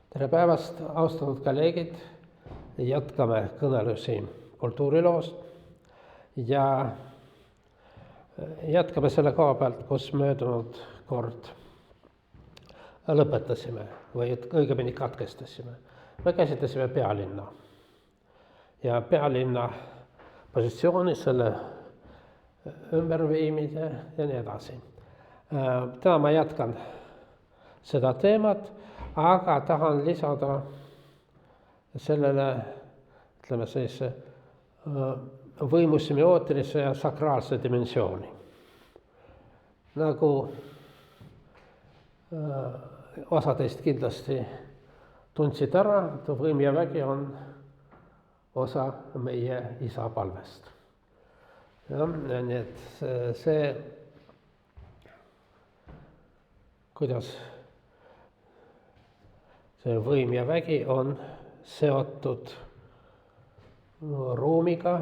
Tere päevast, austatud kolleegid! Jätkame kõnelusi kultuuriloost ja jätkame selle koha pealt, kus möödunud kord lõpetasime või õigemini katkestasime. Me käsitlesime pealinna ja pealinna positsiooni, selle ümberviimise ja nii edasi. Täna ma jätkan seda teemat, aga tahan lisada sellele, ütleme sellise võimusemiootrilise ja sakraalse dimensiooni. Nagu osa teist kindlasti tundsid ära, et võim ja vägi on osa meie isa palvest. Ja, nii et see, kuidas see võim ja vägi on seotud ruumiga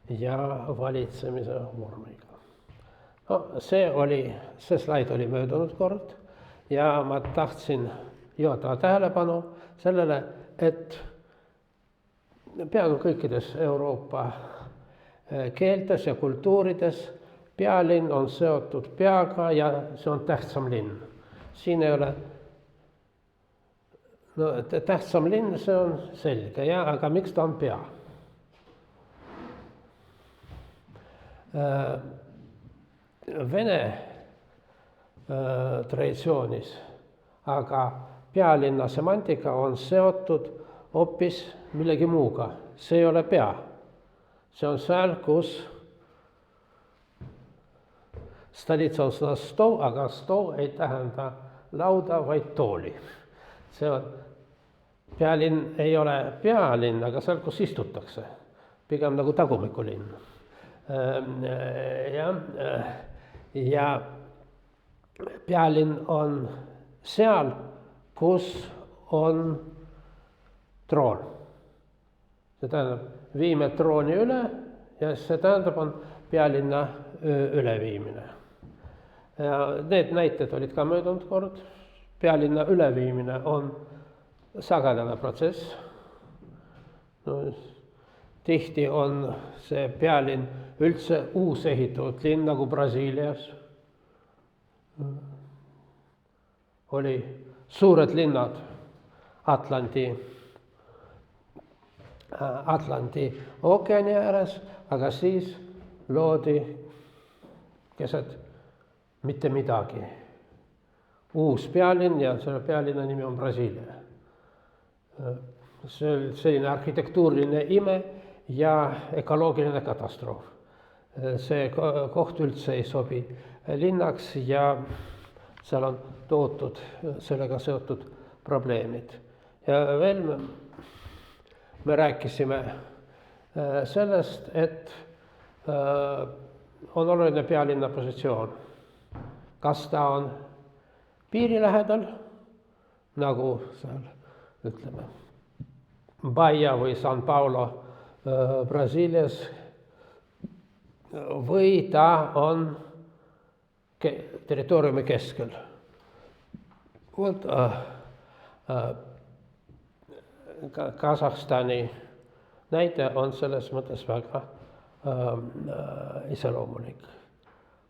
ja valitsemise vormiga. No, see slaid oli möödunud kord ja ma tahtsin juhatada tähelepanu sellele, et peaaegu kõikides Euroopa keeltes ja kultuurides pealinn on seotud peaga ja see on tähtsam linn. Siin ei ole tähtsam linn, see on selge, aga miks ta on pea? Vene traditsioonis aga pealinna semantika on seotud hoopis millegi muuga. See ei ole pea. See on seal, kus stolitsa on sõna stol, aga stol ei tähenda lauda, vaid tooli. See on, pealinn ei ole pealinn, aga seal, kus istutakse. Pigem nagu tagumikullinn. Ja pealinn on seal, kus on troon. See tähendab, viime trooni üle ja see tähendab, on pealinna üleviimine. Ja need näited olid ka möödunud kord. Pealinna üleviimine on sagedane protsess. No, tihti on see pealinn üldse uus ehitatud linn, nagu Brasiilias. Oli suured linnad Atlandi ookeani ääres, aga siis loodi keset mitte midagi. Uus pealinn ja selle pealinna nimi on Brasiilia. See on selline arhitektuuriline ime ja ökoloogiline katastroof. See koht üldse ei sobi linnaks ja seal on tohutud sellega seotud probleemid. Ja veel me rääkisime sellest, et on oluline pealinna positsioon. Kas ta on piiri lähedal, nagu seal, ütleme, Bahia või San Paulo Brasiilias, või ta on territooriumi keskel. Kasahstani näide on selles mõttes väga iseloomulik.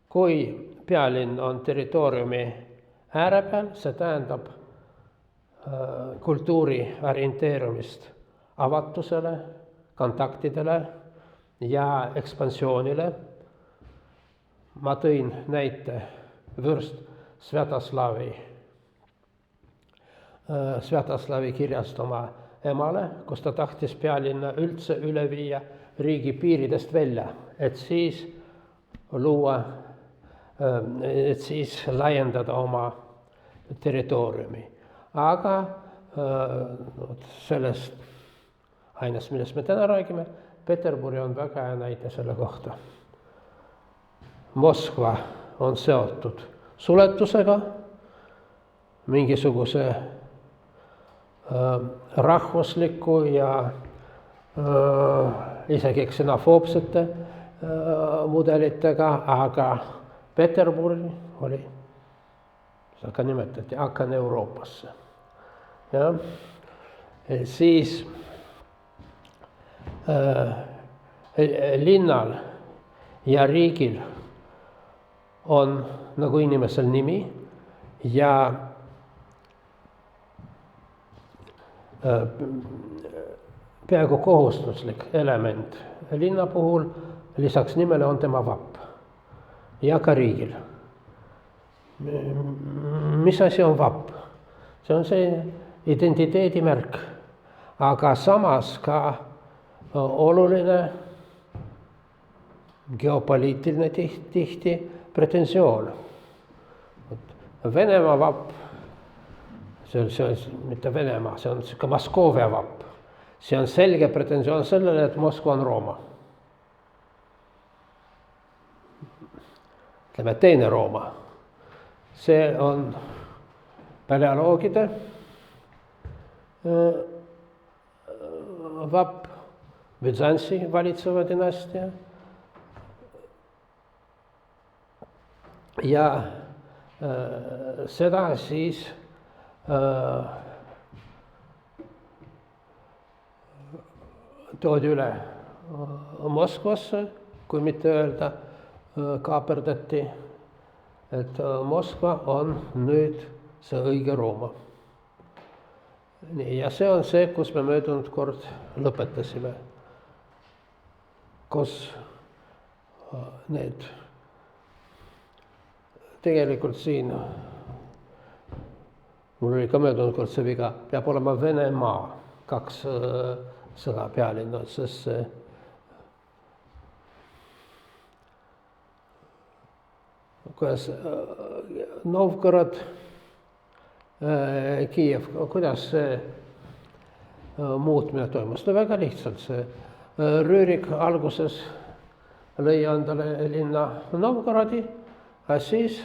Kui pealinn on territooriumi ääre peal, see tähendab kultuuri orienteerumist avatusele, kontaktidele ja ekspansioonile. Ma tõin näite vürst Sviatoslavi kirjast oma emale, kus ta tahtis pealinna üldse üle viia riigi piiridest välja, et siis laiendada oma territooriumi. Aga sellest ainest, millest me täna räägime, Peterburi on väga hea näide selle kohta. Moskva on seotud suletusega, mingisuguse rahvusliku ja isegi ksenofoobsete mudelitega, aga Peterburi oli, seda ka nimetati, aken Euroopasse. jah, siis linnal ja riigil on nagu inimesel nimi ja peaaegu kohustuslik element linna puhul lisaks nimele on tema vapp ja ka riigil. Mis asi on vapp? See on see identiteedimärk, aga samas ka oluline geopoliitiline tihti pretensioon. Venemaa vapp, see on mitte Venemaa, see on ka Moskoovia vapp. See on selge pretensioon sellele, et Moskva on Rooma. Ütleme, teine Rooma. See on paleoloogide vapp, Büzantsi valitseva dünastia ja seda siis toodi üle Moskvasse, kui mitte öelda, kaaperdati, et Moskva on nüüd see õige Rooma. Nii, ja see on see, kus me möödunud kord lõpetasime, kus need tegelikult siin, mul oli ka möödunud kord see viga, peab olema Venemaa, 2 sõna pealinna, sest see kuidas Novgorod, Kiiev, kuidas see muutmine toimus? No väga lihtsalt see Rüürik alguses lõi endale linna Novgorodi, aga siis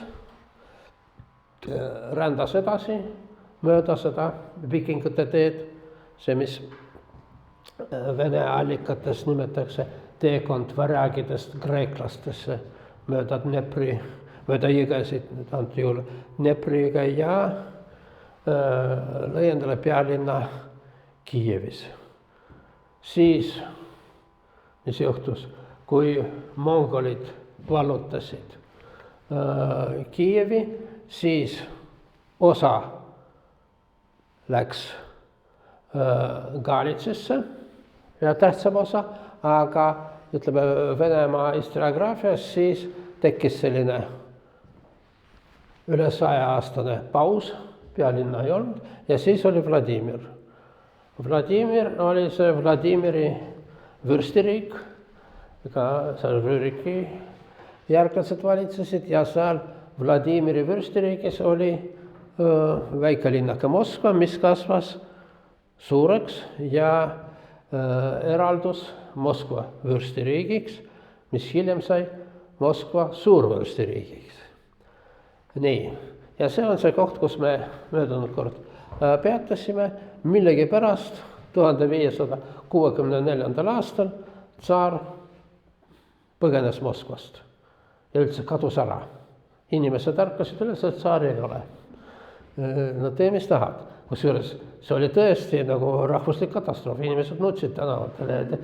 rändas edasi mööda seda vikingute teed, see, mis Vene allikates nimetatakse teekond varjagidest kreeklastesse mööda Dnepri, mööda jõgesid, antud juhul Dnepri jõge ja lõi endale pealinna Kiievis. Siis, mis juhtus, kui mongolid vallutasid Kiievi, siis osa läks Galitsisse ja tähtsam osa, aga ütleme Venemaa historiograafias siis tekkis selline üle 100-aastane paus, pealinna ei olnud, ja siis oli Vladimir. Vladimir oli see Vladimiri vürstiriik, ka seal Rüüriki järglased valitsesid ja seal Vladimiri vürstiriigis oli väikelinnake Moskva, mis kasvas suureks ja eraldus Moskva vürstiriigiks, mis hiljem sai Moskva suurvürstiriigiks. Nii, ja see on see koht, kus me möödunud kord peatasime, millegipärast 1564. aastal tsaar põgenes Moskvast ja üldse kadus ära. Inimesed ärkasid üles, et tsaari ei ole. No tee, mis tahad. Kusjuures see oli tõesti nagu rahvuslik katastroof, inimesed nutsid tänavatele,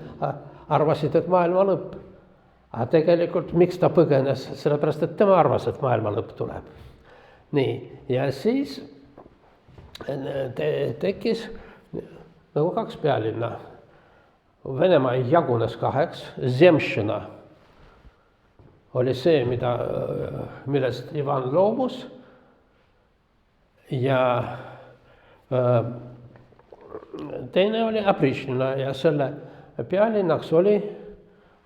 arvasid, et maailma lõpp. Aga tegelikult miks ta põgenes? Sellepärast, et tema arvas, et maailma lõpp tuleb. Nii, ja siis tekkis nagu 2 pealinna. Venemaa jagunes 2, Zemščina oli see, millest Ivan loobus ja teine oli Aprišnina ja selle pealinnaks oli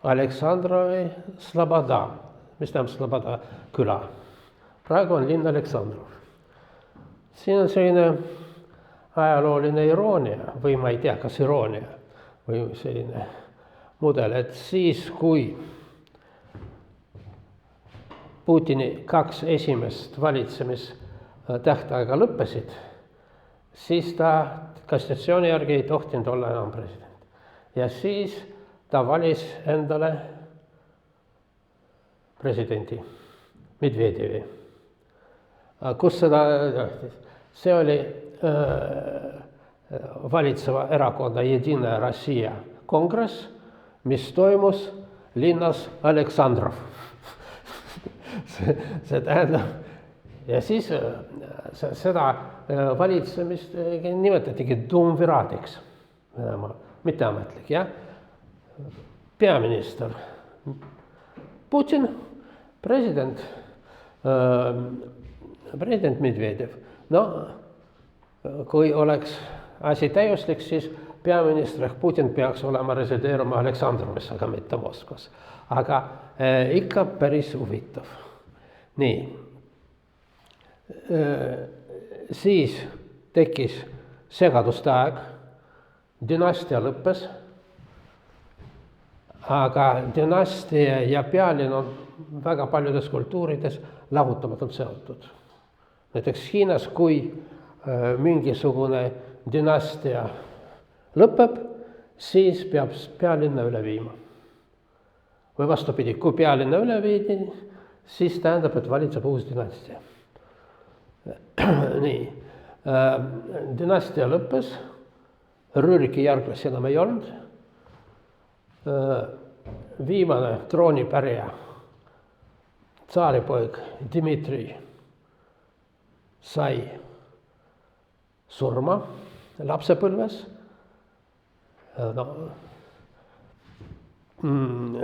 Aleksandrovi Sloboda, mis tähendab Sloboda küla. Praegu on linn Aleksandrov. Siin on selline ajalooline iroonia või ma ei tea, kas iroonia või selline mudel, et siis, kui Putini 2 esimest valitsemistähtaega lõppesid, siis ta konstitutsiooni järgi ei tohtinud olla enam president. Ja siis ta valis endale presidendi Medvedjevi. Kus seda, see oli valitseva erakonna Jedinaja Rossija kongress, mis toimus linnas Aleksandrov. see tähendab, ja siis seda valitsemist nimetatigi duumviraadiks, mitteametlik, jah. Peaminister Putin, president Medvedjev. No kui oleks asi täiuslik, siis peaminister ehk Putin peaks olema resideeruma Aleksandrovis, aga mitte Moskvas. Aga ikka päris huvitav. Nii. Siis tekkis segaduste aeg, dünastia lõppes, aga dünastia ja pealinn on väga paljudes kultuurides lahutamatult seotud. Näiteks Hiinas, kui mingisugune dünastia lõpeb, siis peab pealinna üle viima. Või vastupidi, kui pealinna üle viidi, siis tähendab, et valitseb uus dünastia. Nii, dünastia lõppes, Rüriki järglasi enam ei olnud. Viimane troonipärija, tsaaripoeg Dmitri sai surma lapsepõlves. No,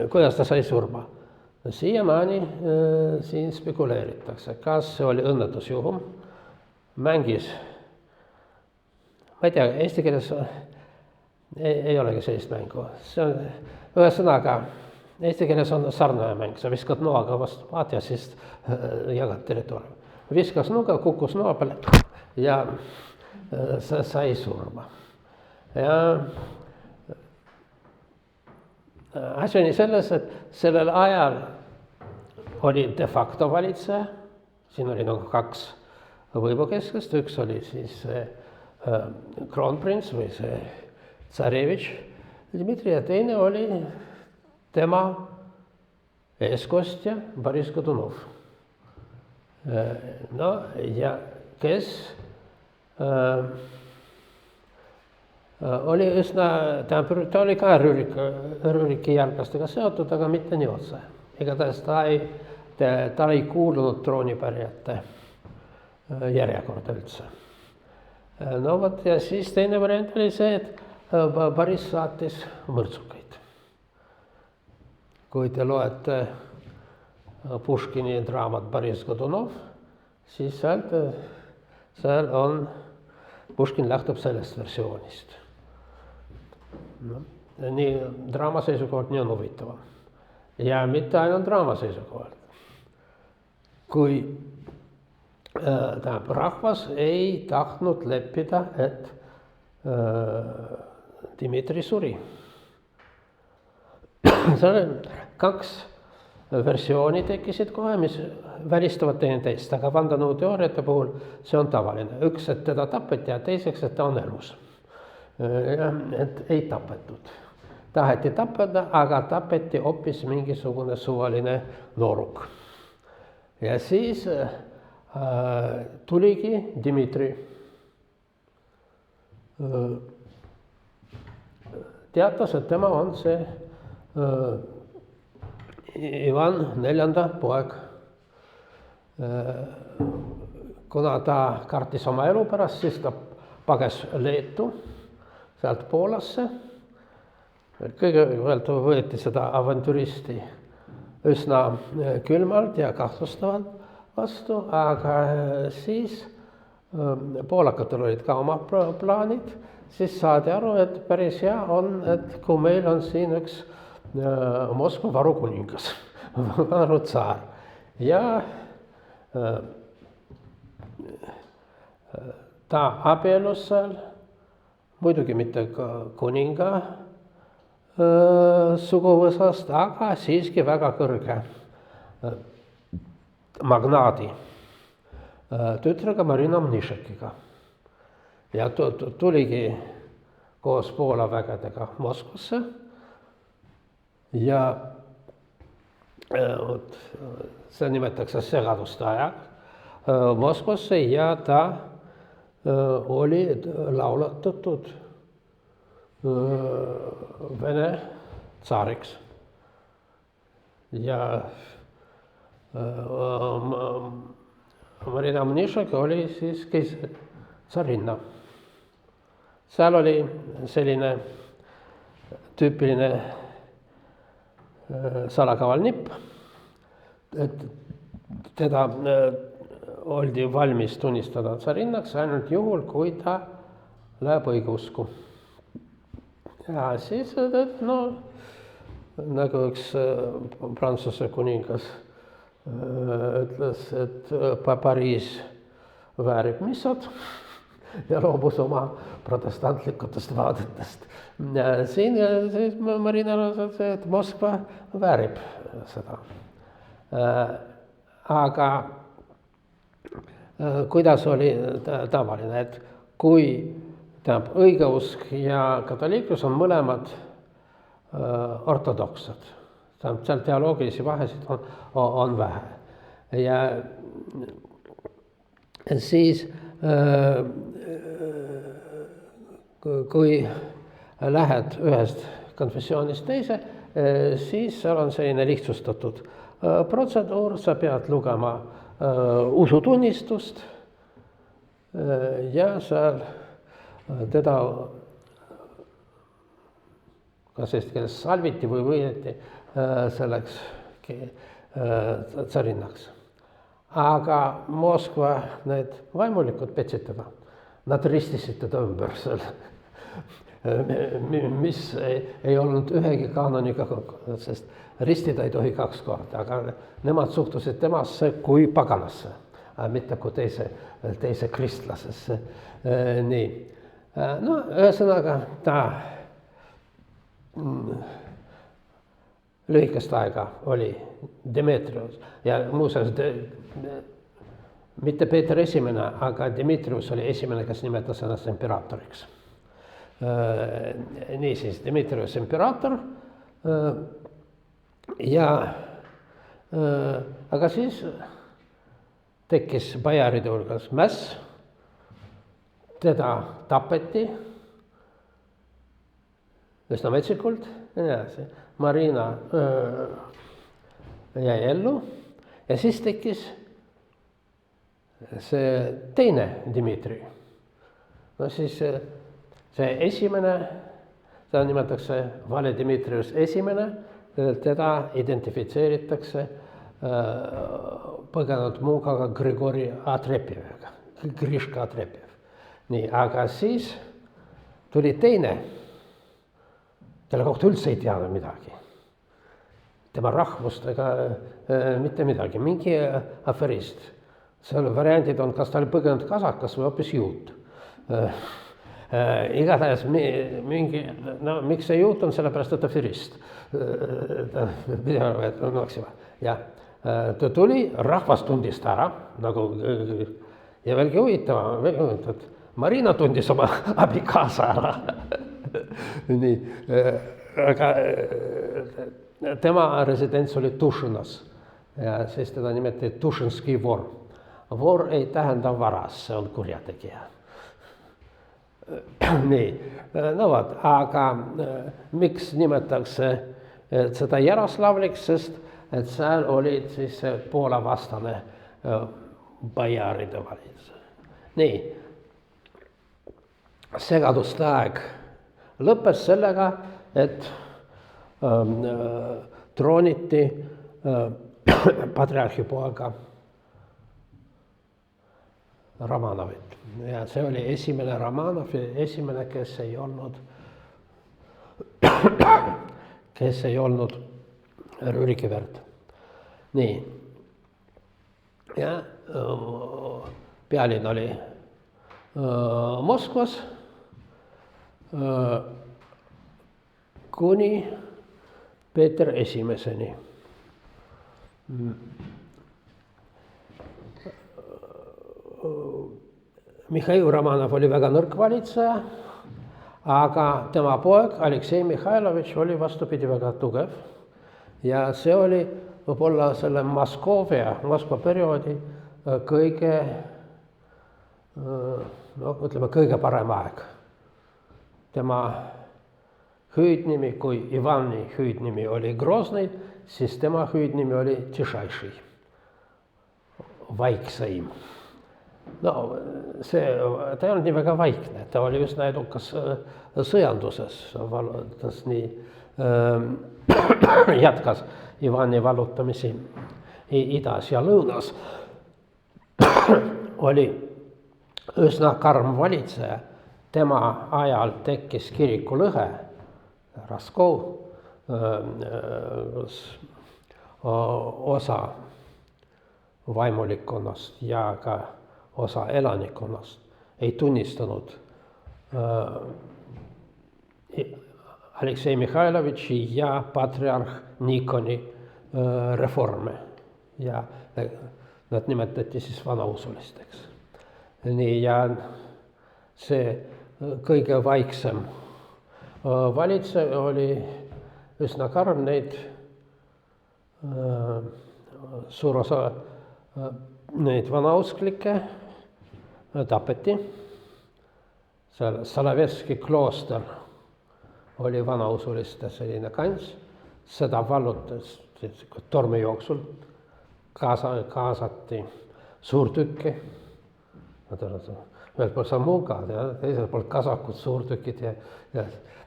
kuidas ta sai surma? Siiamaani siin spekuleeritakse, kas see oli õnnetusjuhum, mängis, ma ei tea, eesti keeles ei olegi sellist mängu. See on, ühesõnaga, eesti keeles on sarnane mäng, sa viskad noaga vastu maad ja siis jagad territooriumi. Viskas nuga, kukkus noa peale ja sai surma. Ja asi oli selles, et sellel ajal oli de facto valitseja, siin oli nagu kaks võimukeskust, üks oli siis kroonprints või see tsarevitš Dmitri ja teine oli tema eeskostja Boris Godunov. No ja kes oli üsna, ta oli ka Rüriki järglastega seotud, aga mitte nii otse. Igatahes ta ei kuulunud troonipärijate järjekorda üldse. No vot, ja siis teine variant oli see, et Boris saatis mõrtsukaid. Kui te loete Puškini draamat Boris Godunov, siis seal on, Puškin lähtub sellest versioonist. No, nii draama seisukohalt nii on huvitavam. Ja mitte ainult draama seisukohalt. Kui rahvas ei tahtnud leppida, et Dmitri suri. Seal kaks versiooni tekkisid kohe, mis välistavad teineteist, aga vandenõuteooriate puhul see on tavaline. Üks, et teda tapeti ja teiseks, et ta on elus. Et ei tapetud. Taheti tapeda, aga tapeti hoopis mingisugune suvaline nooruk. Ja siis tuligi Dmitri. Teatas, et tema on see Ivan IV poeg. Kuna ta kartis oma elu pärast, siis ta pages Leetu, sealt Poolasse. Kõigepealt võeti seda avantüristi üsna külmalt ja kahtlustavalt vastu, aga siis poolakatel olid ka oma plaanid, siis saadi aru, et päris hea on, et kui meil on siin üks Moskva varukuningas, varu tsaar. Ja ta abielus seal, muidugi mitte kuninga suguvõsast, aga siiski väga kõrge magnaadi tütrega Marina Mnišekiga. Ja tuligi koos Poola vägedega Moskvasse ja see nimetatakse segaduste ajal Moskvasse ja ta oli laulatatud Vene tsaariks. Ja Marina Mnišak oli siis tsarinna. Seal oli selline tüüpiline salakaval nipp, et teda oldi valmis tunnistada tsarinnaks ainult juhul, kui ta läheb õigeusku. Ja siis, no, nagu üks Prantsuse kuningas ütles, et Pariis väärib missat ja loobus oma protestantlikutest vaadetest. Siin siis Marina arvas, et Moskva väärib seda. Aga kuidas oli tavaline, et kui õigeusk ja katoliiklus on mõlemad ortodoksed, seal teoloogilisi vahesid on vähe. Ja siis kui lähed ühest konfessioonist teise, siis seal on selline lihtsustatud protseduur, sa pead lugema usutunnistust ja seal teda kas eesti keeles salviti või võideti selleks tsarinnaks. Aga Moskva need vaimulikud petsid teda, nad ristisid teda ümber seal, mis ei olnud ühegi kaanoniga kokku, sest ristida ei tohi 2 korda, aga nemad suhtusid temasse kui paganasse, mitte kui teise kristlasesse. Nii. No, ühesõnaga ta lühikest aega oli Demetrius ja muuseas mitte Peeter esimene, aga Dmitrius oli esimene, kes nimetas ennast imperaatoriks. Niisiis, Dmitrius imperaator ja aga siis tekkis bajäride hulgas mäss, teda tapeti üsna metsikult ja nii edasi. Marina jäi ellu ja siis tekkis see teine Dmitri. No siis see esimene, seda nimetatakse Vale Dmitrius esimene, teda identifitseeritakse põgenud mungaga Grigori Atrepjeviga, Griška Atrepjev. Nii, aga siis tuli teine, kelle kohta üldse ei teada midagi. Tema rahvust ega mitte midagi, mingi aferist. Seal variandid on, kas ta oli põgenud kasakas või hoopis juut. Igatahes mingi, no miks see juut on, sellepärast, et aferist. Ja ta tuli, rahvas tundis ta ära, nagu, ja veelgi huvitavam, et Marina tundis oma abikaasa ära. Nii, aga tema residents oli Tušinas ja siis teda nimetati Tušinski vor. Vor ei tähenda varas, see on kurjategija. Nii, no vaat, aga miks nimetatakse seda Jaroslavliks, sest et seal olid siis Poola vastane bajäride valitsus. Nii, segaduste aeg lõppes sellega, et trooniti patriarhi poega Romanovit. Ja see oli esimene Romanov, esimene, kes ei olnud Rüürikiverd. Nii. Ja pealinn oli Moskvas kuni Peeter esimeseni. Mihhail Romanov oli väga nõrk valitseja, aga tema poeg Aleksei Mihhailovitš oli vastupidi väga tugev. Ja see oli võib-olla selle Moskva perioodi kõige no ütleme, kõige parem aeg. Tema hüüdnimi, kui Ivani hüüdnimi oli Groznõi, siis tema hüüdnimi oli Tišaišõi, vaikseim. No ta ei olnud nii väga vaikne, ta oli üsna edukas sõjanduses, vallutas nii, jätkas Ivani vallutamisi idas ja lõunas, oli üsna karm valitseja, tema ajal tekkis kirikulõhe, Raskov, osa vaimulikkonnast ja ka osa elanikkonnast ei tunnistanud Aleksei Mihhailovitši ja patriarh Nikoni reforme ja nad nimetati siis vanausulisteks. Nii, ja see kõige vaiksem valitseja oli üsna karm, neid suur osa neid vanausklikke tapeti. Seal Salavetski klooster oli vanausuliste selline kants, seda vallutas tormi jooksul, kaasati suurtükki, ühelt poolt samugad ja teiselt poolt kasakud, suurtükid ja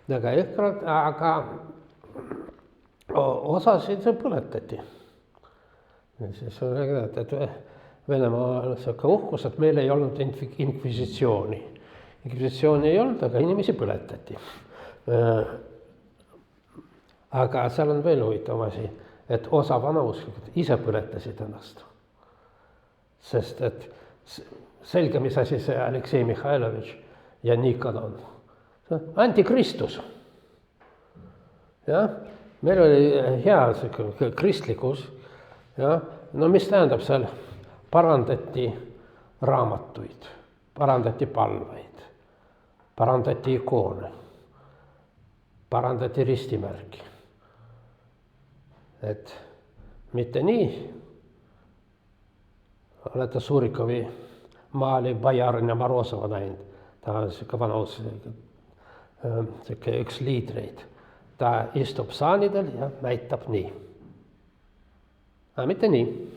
väga jõhkrad, aga osasid põletati. Siis on räägitud, et Venemaal siuke uhkus, et meil ei olnud inkvisitsiooni. Inkvisitsiooni ei olnud, aga inimesi põletati. Aga seal on veel huvitav asi, et osa vanausklikud ise põletasid ennast. Sest et selge, mis asi see Aleksei Mihhailovitš ja Nikon on. Antikristus. Ja? Meil oli hea kristlikus. Ja? No mis tähendab seal? Parandati raamatuid, parandati palveid, parandati ikoone, parandati ristimärki. Et mitte nii. Olete Surikovi maali Bajarin ja Morozova näinud. Ta on siuke vanaus, siuke üks liidreid. Ta istub saanidel ja näitab nii. Aga mitte nii.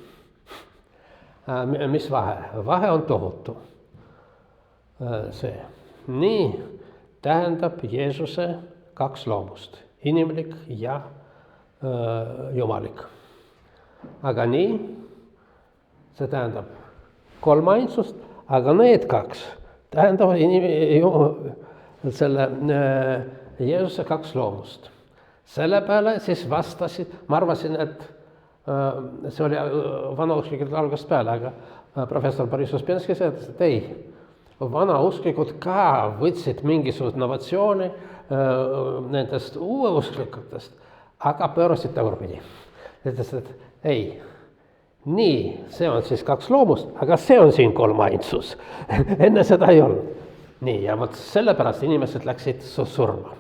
Mis vahe? Vahe on tohutu. See. Nii tähendab Jeesuse kaks loomust. Inimlik ja jumalik. Aga nii, see tähendab kolmainsust, aga need kaks tähendavad selle Jeesuse kaks loomust. Selle peale siis vastasid, ma arvasin, et see oli vanausklikud algusest peale, aga professor Boris Uspenski ütles, et ei, vanausklikud ka võtsid mingisugust innovatsiooni nendest uueusklikutest, aga pöörasid tagurpidi. Ütles, et ei, nii, see on siis kaks loomust, aga see on siin kolmainsus. Enne seda ei olnud. Nii, ja vot sellepärast inimesed läksid surma.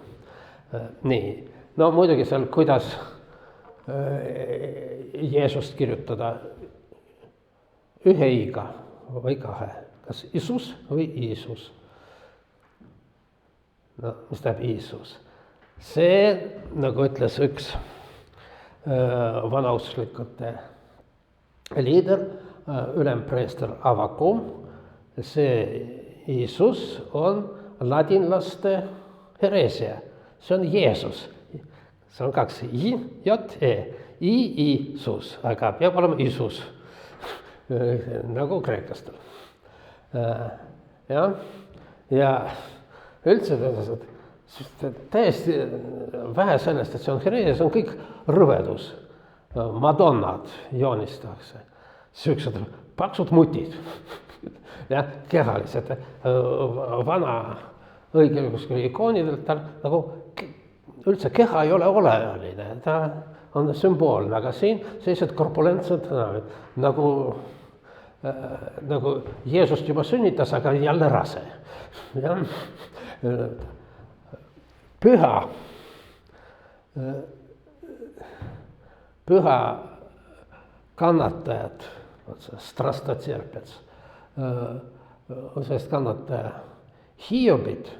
Nii, no muidugi seal, kuidas Jeesust kirjutada ühe i-ga või kahe, kas Isus või Iisus. No, mis tähendab Iisus? See, nagu ütles üks vanausklikute liider, ülempreester Avakum, see Iisus on ladinlaste heresia, see on Jeesus. See on kaks I, J, E, Iisus, aga peab olema Isus, nagu kreeklastel. Ja üldse täiesti vähe sellest, et see on heresia, see on kõik rõvedus. Madonnad joonistakse, siuksed paksud mutid, ja kehalised, vana õigeuskliku ikoonidelt tal nagu üldse keha ei ole oleline, ta on sümboolne, aga siin sellised korpulentsed nagu Jeesust juba sünnitas, aga jälle rase. Ja, püha kannatajad, strastaterpets, sest kannataja Hiiobit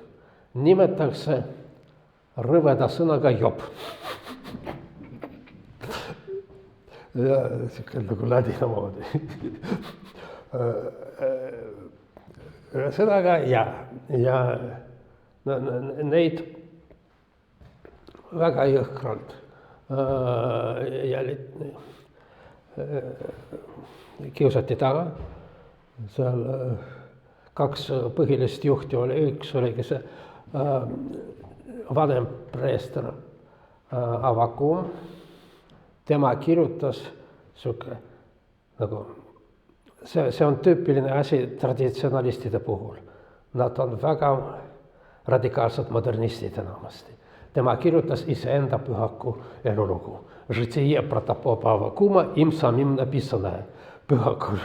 nimetatakse rõveda sõnaga job. Ja siuke nagu ladina moodi. Ühesõnaga ja neid väga jõhkralt kiusati taga. Seal 2 põhilist juhti oli, üks oligi see vanem preester Avakum. Tema kirjutas siuke nagu, see on tüüpiline asi traditsionalistide puhul. Nad on väga radikaalsed modernistid enamasti. Tema kirjutas iseenda pühaku elulugu. Житие протопопа Авакума им самим написанное. Pühaku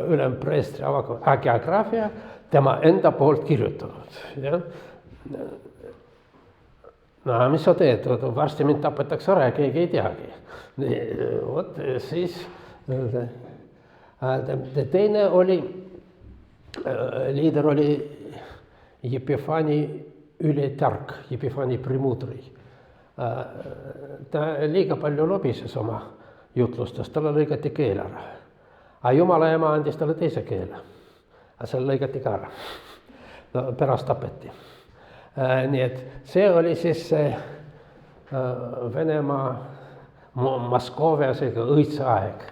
ülempreestri Avakuma geograafia tema enda poolt kirjutanud. Ja? No mis sa teed? Varsti mind tapetakse ära ja keegi ei teagi. Vot siis teine oli, liider oli Epifani ülitark, Epifani Primudri. Ta liiga palju lobises oma jutlustest, talle lõigati keel ära. Aga Jumala ema andis talle teise keele. Aga selle lõigati ka ära. No, pärast tapeti. Nii et see oli siis Venemaa, Moskoovia õitse aeg.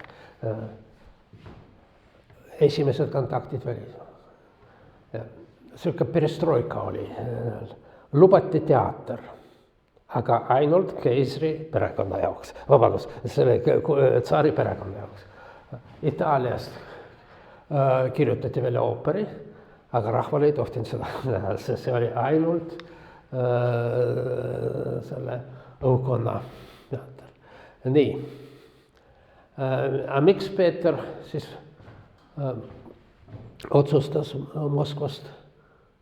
Esimesed kontaktid välis. Siuke perestroika oli. Lubati teater, aga ainult keisri perekonna jaoks. Vabandust, selle tsaari perekonna jaoks. Itaaliast kirjutati välja ooperi, aga rahval ei tohtinud seda näha, sest see oli ainult selle õukonna teater. Nii. Aga miks Peeter siis otsustas Moskvast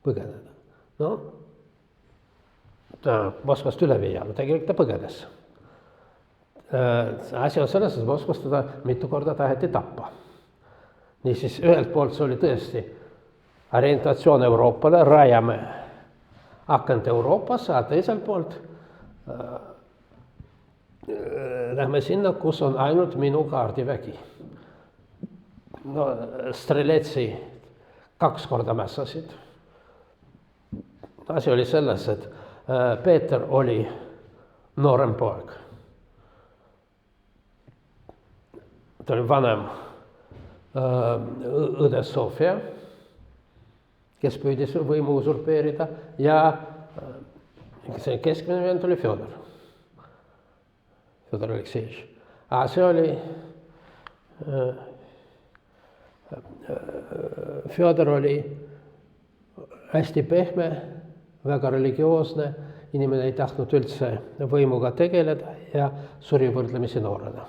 põgeneda? No, ta Moskvast üle viia, aga tegelikult ta põgenes. Asi on selles, et Moskvast teda mitu korda taheti tappa. Niisiis, ühelt poolt see oli tõesti orientatsioon Euroopale, rajame akent Euroopasse, aga teiselt poolt lähme sinna, kus on ainult minu kaardivägi. No, Streletsi 2 korda mässasid. Asi oli selles, et Peeter oli noorem poeg. Ta oli vanem õde Sofia, kes püüdis võimu usurpeerida, ja see keskmine vend oli Fjodor Aleksejevitš. Aga see oli Fjodor oli hästi pehme, väga religioosne, inimene ei tahtnud üldse võimuga tegeleda ja suri võrdlemisi noorena.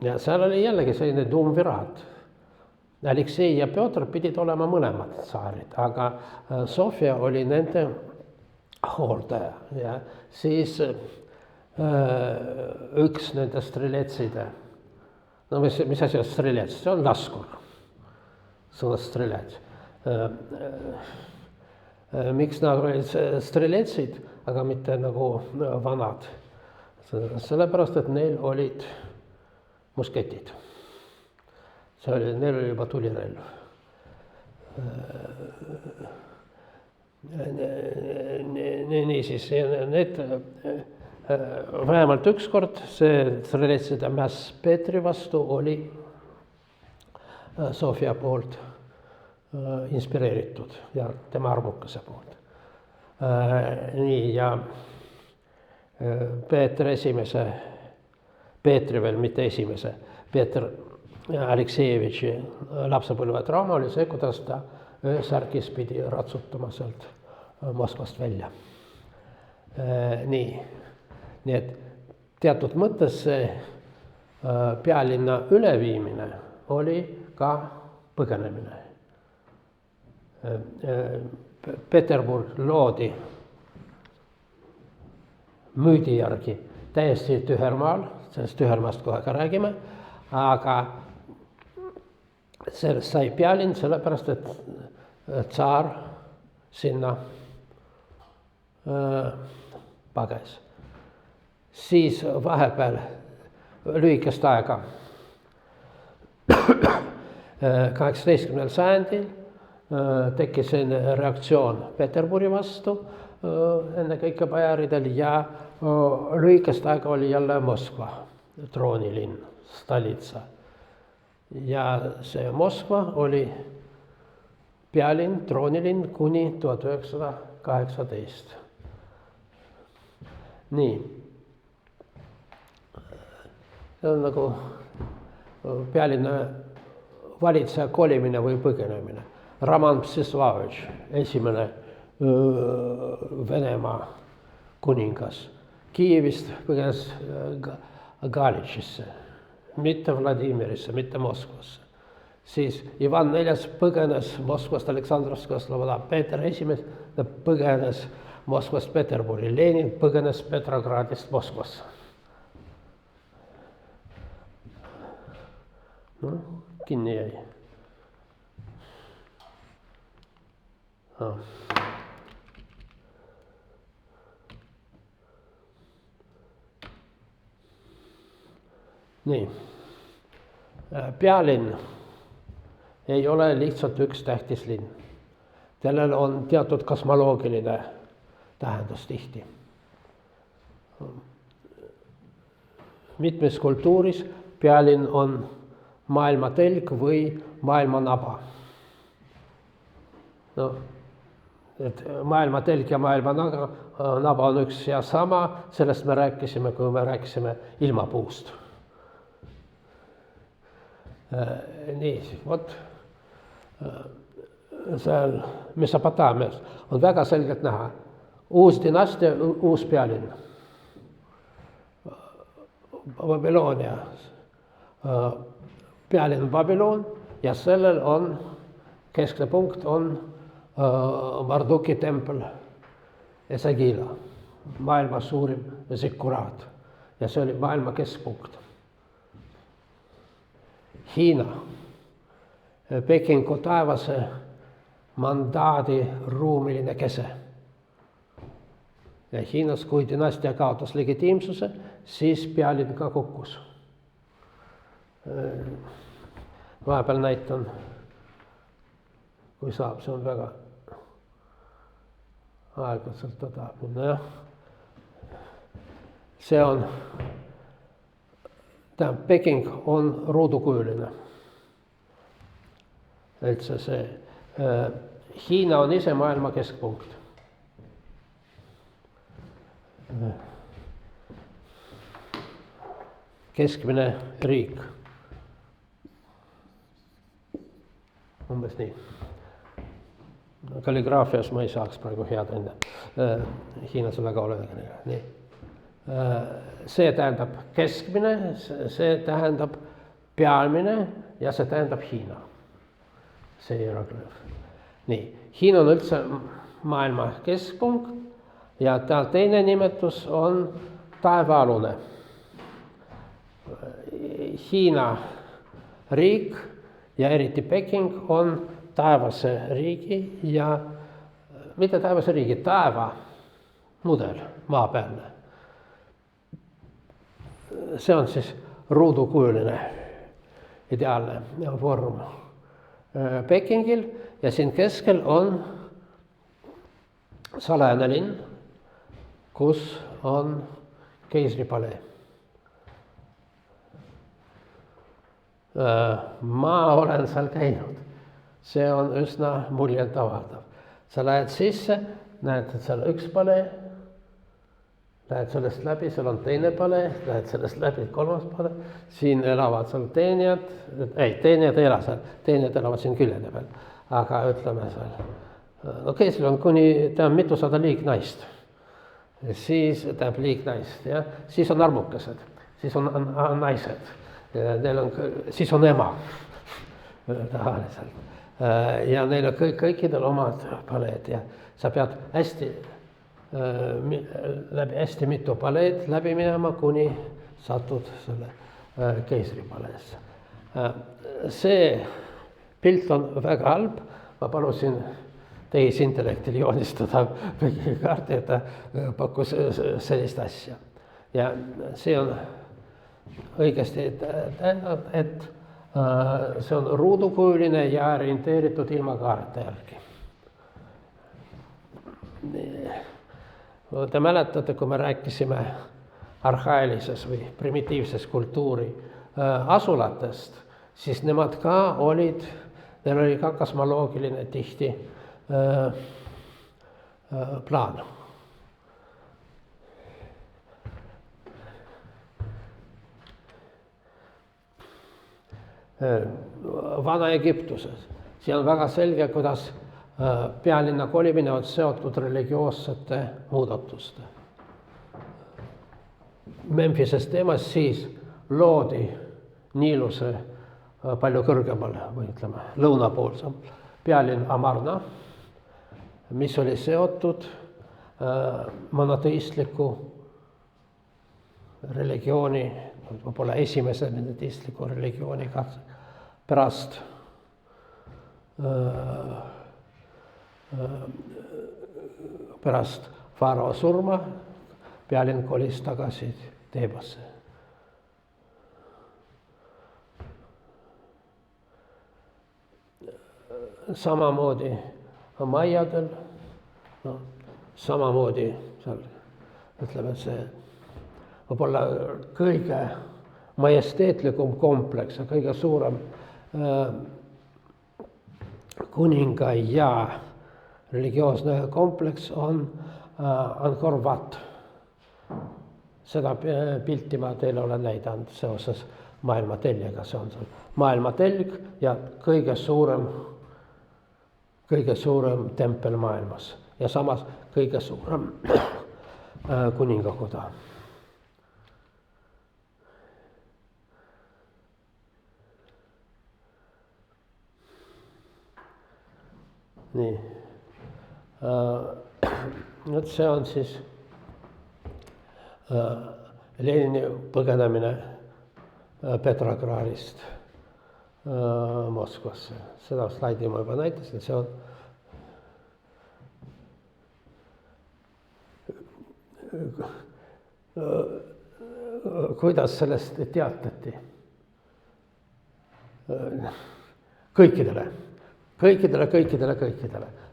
Ja seal oli jällegi selline duumviraat. Aleksei ja Pjotr pidid olema mõlemad tsaarid, aga Sofia oli nende hooldaja. Ja siis üks nende streletside, no mis asi on strelets? See on laskur, sõnast strelets. Miks nad olid streletsid, aga mitte nagu vanad? Sellepärast, et neil olid musketid. Neil oli juba tulirelv. Niisiis, need vähemalt üks kord see streletside mäss Peetri vastu oli Sofia poolt inspireeritud ja tema armukese poolt. Nii, ja Peetri veel mitte esimese, Peeter Aleksejevitši lapsepõlvetrauma oli see, kuidas ta öösärgis pidi ratsutama sealt Moskvast välja. Nii et teatud mõttes see pealinna üleviimine oli ka põgenemine. Peterburg loodi müüdi järgi täiesti tühermaal, sellest tühermaast kohe ka räägime, aga sellest sai pealinn sellepärast, et tsaar sinna pages. Siis vahepeal lühikest aega 18. sajandil tekkis reaktsioon Peterburi vastu ennekõike bojaridel ja lühikest aega oli jälle Moskva troonilinn, stolitsa. Ja see Moskva oli pealinn, troonilinn kuni 1918. Nii. See on nagu pealinna valitseja kolimine või põgenemine. Roman Mstislavitš, esimene Venemaa kuningas, Kiievist põgenes Galitšisse, mitte Vladimirisse, mitte Moskvasse. Siis Ivan IV põgenes Moskvast Aleksandrovskast, Peeter I põgenes Moskvast Peterburi, Lenin põgenes Petrogradist Moskvasse. No, kinni jäi. Nii. Pealinn ei ole lihtsalt üks tähtis linn. Sellel on teatud kosmoloogiline tähendus tihti. Mitmes kultuuris pealinn on maailma telg või maailma naba. No, et maailma telg ja maailma naba on üks ja sama, sellest me rääkisime, kui me rääkisime ilmapuust. Nii, vot seal Mesopotaamias on väga selgelt näha uus dünastia, uus pealinn. Babyloonia. Pealinn Babylon ja sellel on, keskne punkt on Marduki tempel Esagila, maailma suurim zikuraat ja see oli maailma keskpunkt. Hiina, Pekingu taevase mandaadi ruumiline kese. Ja Hiinas, kui dünastia kaotas legitiimsuse, siis pealinn ka kukkus. Vahepeal näitan, kui saab, see on väga aeglaselt tahab. See on, Peking on ruudukujuline. Üldse see, Hiina on ise maailma keskpunkt. Keskmine riik. Umbes nii. Kalligraafias ma ei saaks praegu head enne. Hiinas on väga oluline. Nii. See tähendab keskmine, see tähendab pealmine ja see tähendab Hiina. See hieroglüüf. Nii. Hiina on üldse maailma keskpunkt ja tal teine nimetus on taevaalune. Hiina riik ja eriti Peking on taevase riigi ja mitte taevase riigi, taeva mudel, maapealne. See on siis ruudukujuline ideaalne vorm Pekingil ja siin keskel on salajane linn, kus on keisripalee. Ma olen seal käinud. See on üsna muljelt avaldav. Sa lähed sisse, näed, et seal üks palee, lähed sellest läbi, seal on teine palee, lähed sellest läbi kolmas palee, siin elavad seal teenijad ei ela seal, teenijad elavad siin küljede peal, aga ütleme seal. No keisril on kuni mitusada liignaist, siis tähendab liignaist, ja siis on armukesed, siis on naised, siis on ema tavaliselt. Ja neil on kõikidel omad paleed ja sa pead hästi mitu paleed läbi minema, kuni satud selle keisripaleesse. See pilt on väga halb, ma palusin tehisintellektil joonistada kaarti, et ta pakkus sellist asja. Ja see on õigesti tähendab, et see on ruudukujuline ja orienteeritud ilma kaarete järgi. Te mäletate, kui me rääkisime arhailises või primitiivses kultuuri asulatest, siis nemad ka olid, neil oli ka kosmoloogiline tihti plaan. Vana-Egiptuses, siin on väga selge, kuidas pealinna kolimine on seotud religioossete muudatuste. Memphises teemas siis loodi Niiluse palju kõrgemal või ütleme lõunapoolsem pealinn Amarna, mis oli seotud monoteistliku religiooni, võib-olla esimese monoteistliku religiooniga pärast Faarao surma pealinn kolis tagasi Teebasse. Samamoodi maiadel, samamoodi seal, ütleme, see võib-olla kõige majesteetlikum kompleks ja kõige suurem kuninga ja religioosne kompleks on Angkor Wat. Seda pilti ma teile olen näidanud seoses maailmateljega, see on seal maailmatelg ja kõige suurem tempel maailmas ja samas kõige suurem kuningakoda. Nii. Nüüd see on siis Lenini põgenemine Petrogradist Moskvasse. Seda slaidi ma juba näitasin, see on kuidas sellest teatati kõikidele.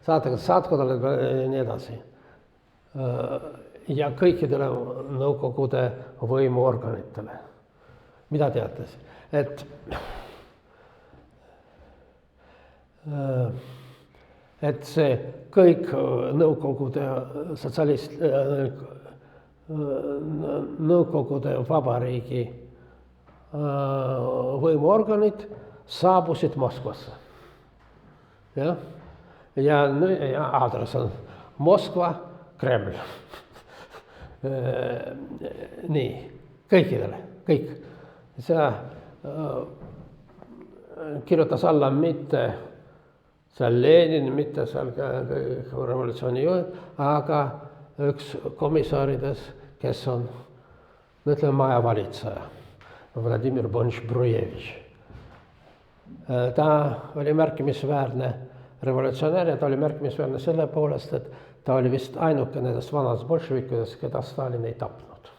Saatkonnale ja nii edasi. Ja kõikidele Nõukogude võimuorganitele. Mida teatas? Et see kõik Nõukogude Nõukogude vabariigi võimuorganid saabusid Moskvasse. Ja aadress on Moskva, Kreml. Nii, kõikidele, kõik. See kirjutas alla mitte seal Lenin, mitte seal revolutsiooni juhid, aga üks komissarides, kes on, ütleme, majavalitseja, Vladimir Bonš-Brujevitš. Ta oli märkimisväärne revolutsionäär ja ta oli märkimisväärne selle poolest, et ta oli vist ainuke nendest vanast bolševikudest, keda Stalin ei tapnud.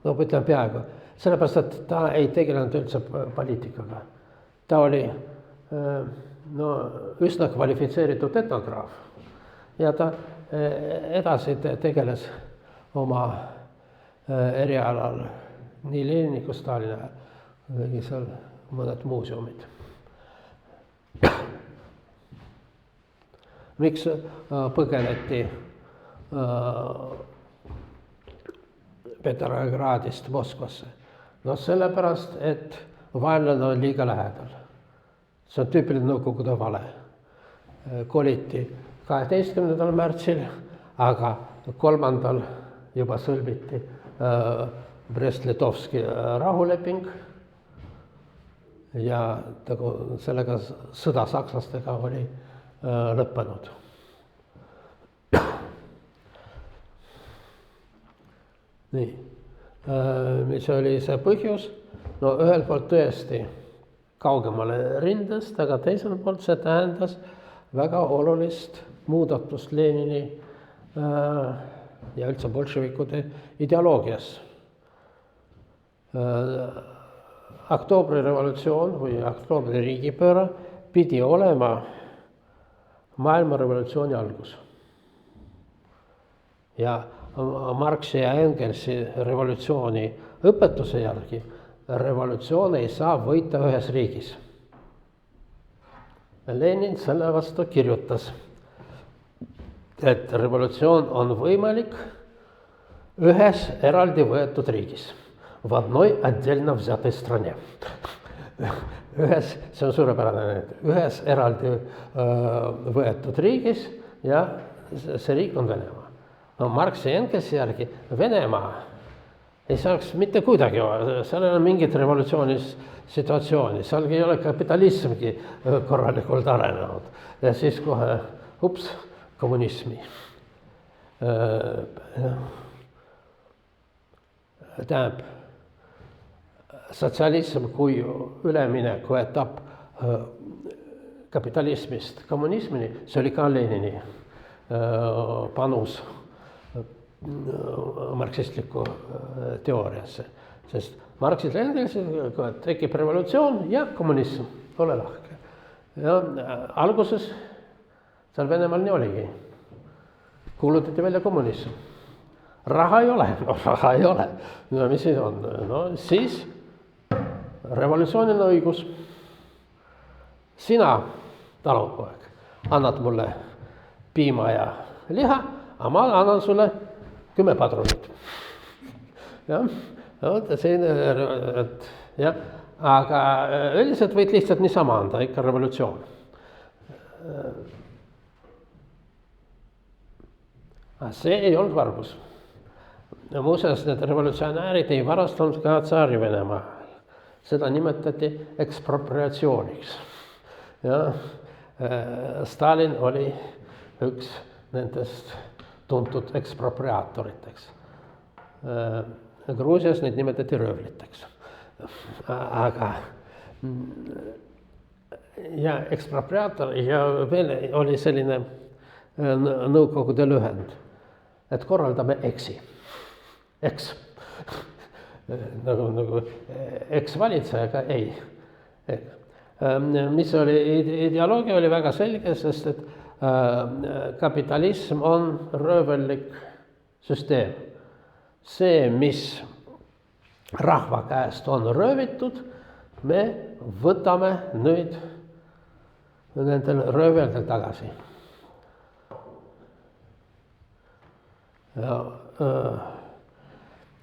No ütlen peaaegu, sellepärast, et ta ei tegelenud üldse poliitikaga. Ta oli üsna kvalifitseeritud etnograaf ja ta edasi tegeles oma erialal nii Lenini kui Stalini ajal. Oli seal mõned muuseumid. Miks põgeneti Petrogradist Moskvasse? No sellepärast, et vaenlane on liiga lähedal. See on tüüpiline Nõukogude vale. Koliti 12. märtsil, aga 3. juba sõlmiti Brest-Litovski rahuleping ja sellega sõda sakslastega oli lõppenud. Nii, mis oli see põhjus? No ühelt poolt tõesti kaugemale rindest, aga teiselt poolt see tähendas väga olulist muudatust Lenini ja üldse bolševikude ideoloogias. Oktoobrirevolutsioon või oktoobri riigipööre pidi olema maailmarevolutsiooni algus. Ja Marxi ja Engelsi revolutsiooni õpetuse järgi revolutsioon ei saa võita ühes riigis. Lenin selle vastu kirjutas, et revolutsioon on võimalik ühes eraldi võetud riigis. В одной отдельно взятой стране. See on suurepärane, ühes eraldi võetud riigis ja see riik on Venemaa. No Marxi ja Engelsi järgi Venemaa ei saaks mitte kuidagi, seal ei ole mingit revolutsioonist situatsiooni, seal ei ole kapitalismgi korralikult arenenud. Ja siis kohe, kommunismi. Tähendab, sotsialism kui ülemineku etapp kapitalismist kommunismini, see oli ka Lenini panus marksistlikku teooriasse. Sest Marxis ja Engelsil tekib revolutsioon ja kommunism, ole lahke. Ja alguses seal Venemaal nii oligi. Kuulutati välja kommunism. Raha ei ole, raha ei ole. No mis siis on? No siis revolutsiooniline õigus. Sina, talupoeg, annad mulle piima ja liha, aga ma annan sulle 10 padrunit. Aga üldiselt võid lihtsalt niisama anda, ikka revolutsioon. See ei olnud vargus. Muuseas, need revolutsionäärid ei varastanud ka tsaari Venemaa. Seda nimetati ekspropriatsiooniks. Ja Stalin oli üks nendest tuntud ekspropriaatoriteks. Gruusias neid nimetati röövliteks. Aga ja ekspropriaator ja veel oli selline nõukogude lühend, et korraldame EKS-i. Eks. Nagu eks-valitsejaga ei. Mis oli, ideoloogia oli väga selge, sest et kapitalism on röövellik süsteem. See, mis rahva käest on röövitud, me võtame nüüd nendel rööveldel tagasi. Ja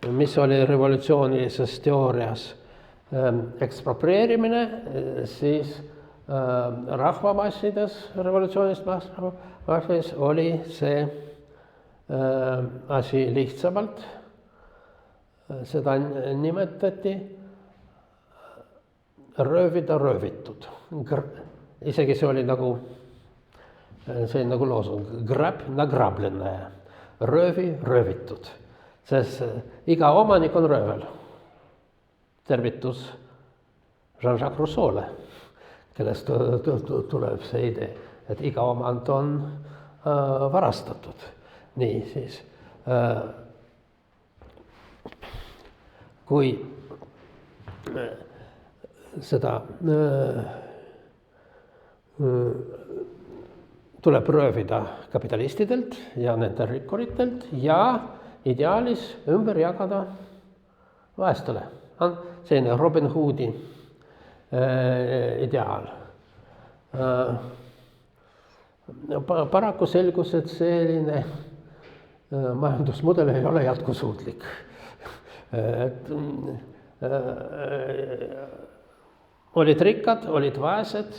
mis oli revolutsioonilises teoorias eksproprieerimine, siis rahvamassides, revolutsioonist massis oli see asi lihtsamalt. Seda nimetati röövida röövitud. Isegi see oli nagu loosung, grab nagrablennaja, röövi röövitud. Sest iga omanik on röövel. Tervitus Jean-Jacques Rousseau'le, kellest tuleb see idee, et iga omand on varastatud. Nii siis, kui seda tuleb röövida kapitalistidelt ja nende rikkuritelt ja ideaalis ümber jagada vaestele. On selline Robin Hoodi ideaal. Paraku selgus, et selline majandusmudel ei ole jätkusuutlik. Olid rikkad, olid vaesed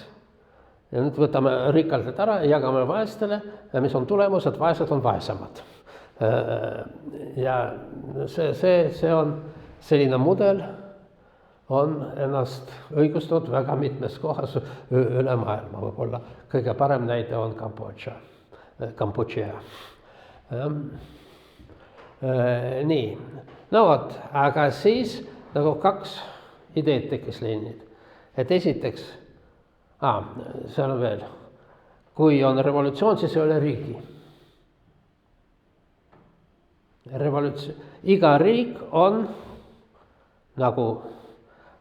ja nüüd võtame rikkalt ära ja jagame vaestele ja mis on tulemus, et vaesed on vaesemad. Ja see on selline mudel, on ennast õigustanud väga mitmes kohas üle maailma. Võib-olla kõige parem näide on Kambodža. Nii, no vot, aga siis nagu 2 ideed tekkis Leninil. et esiteks, seal on veel, kui on revolutsioon, siis ei ole riigi. Iga riik on, nagu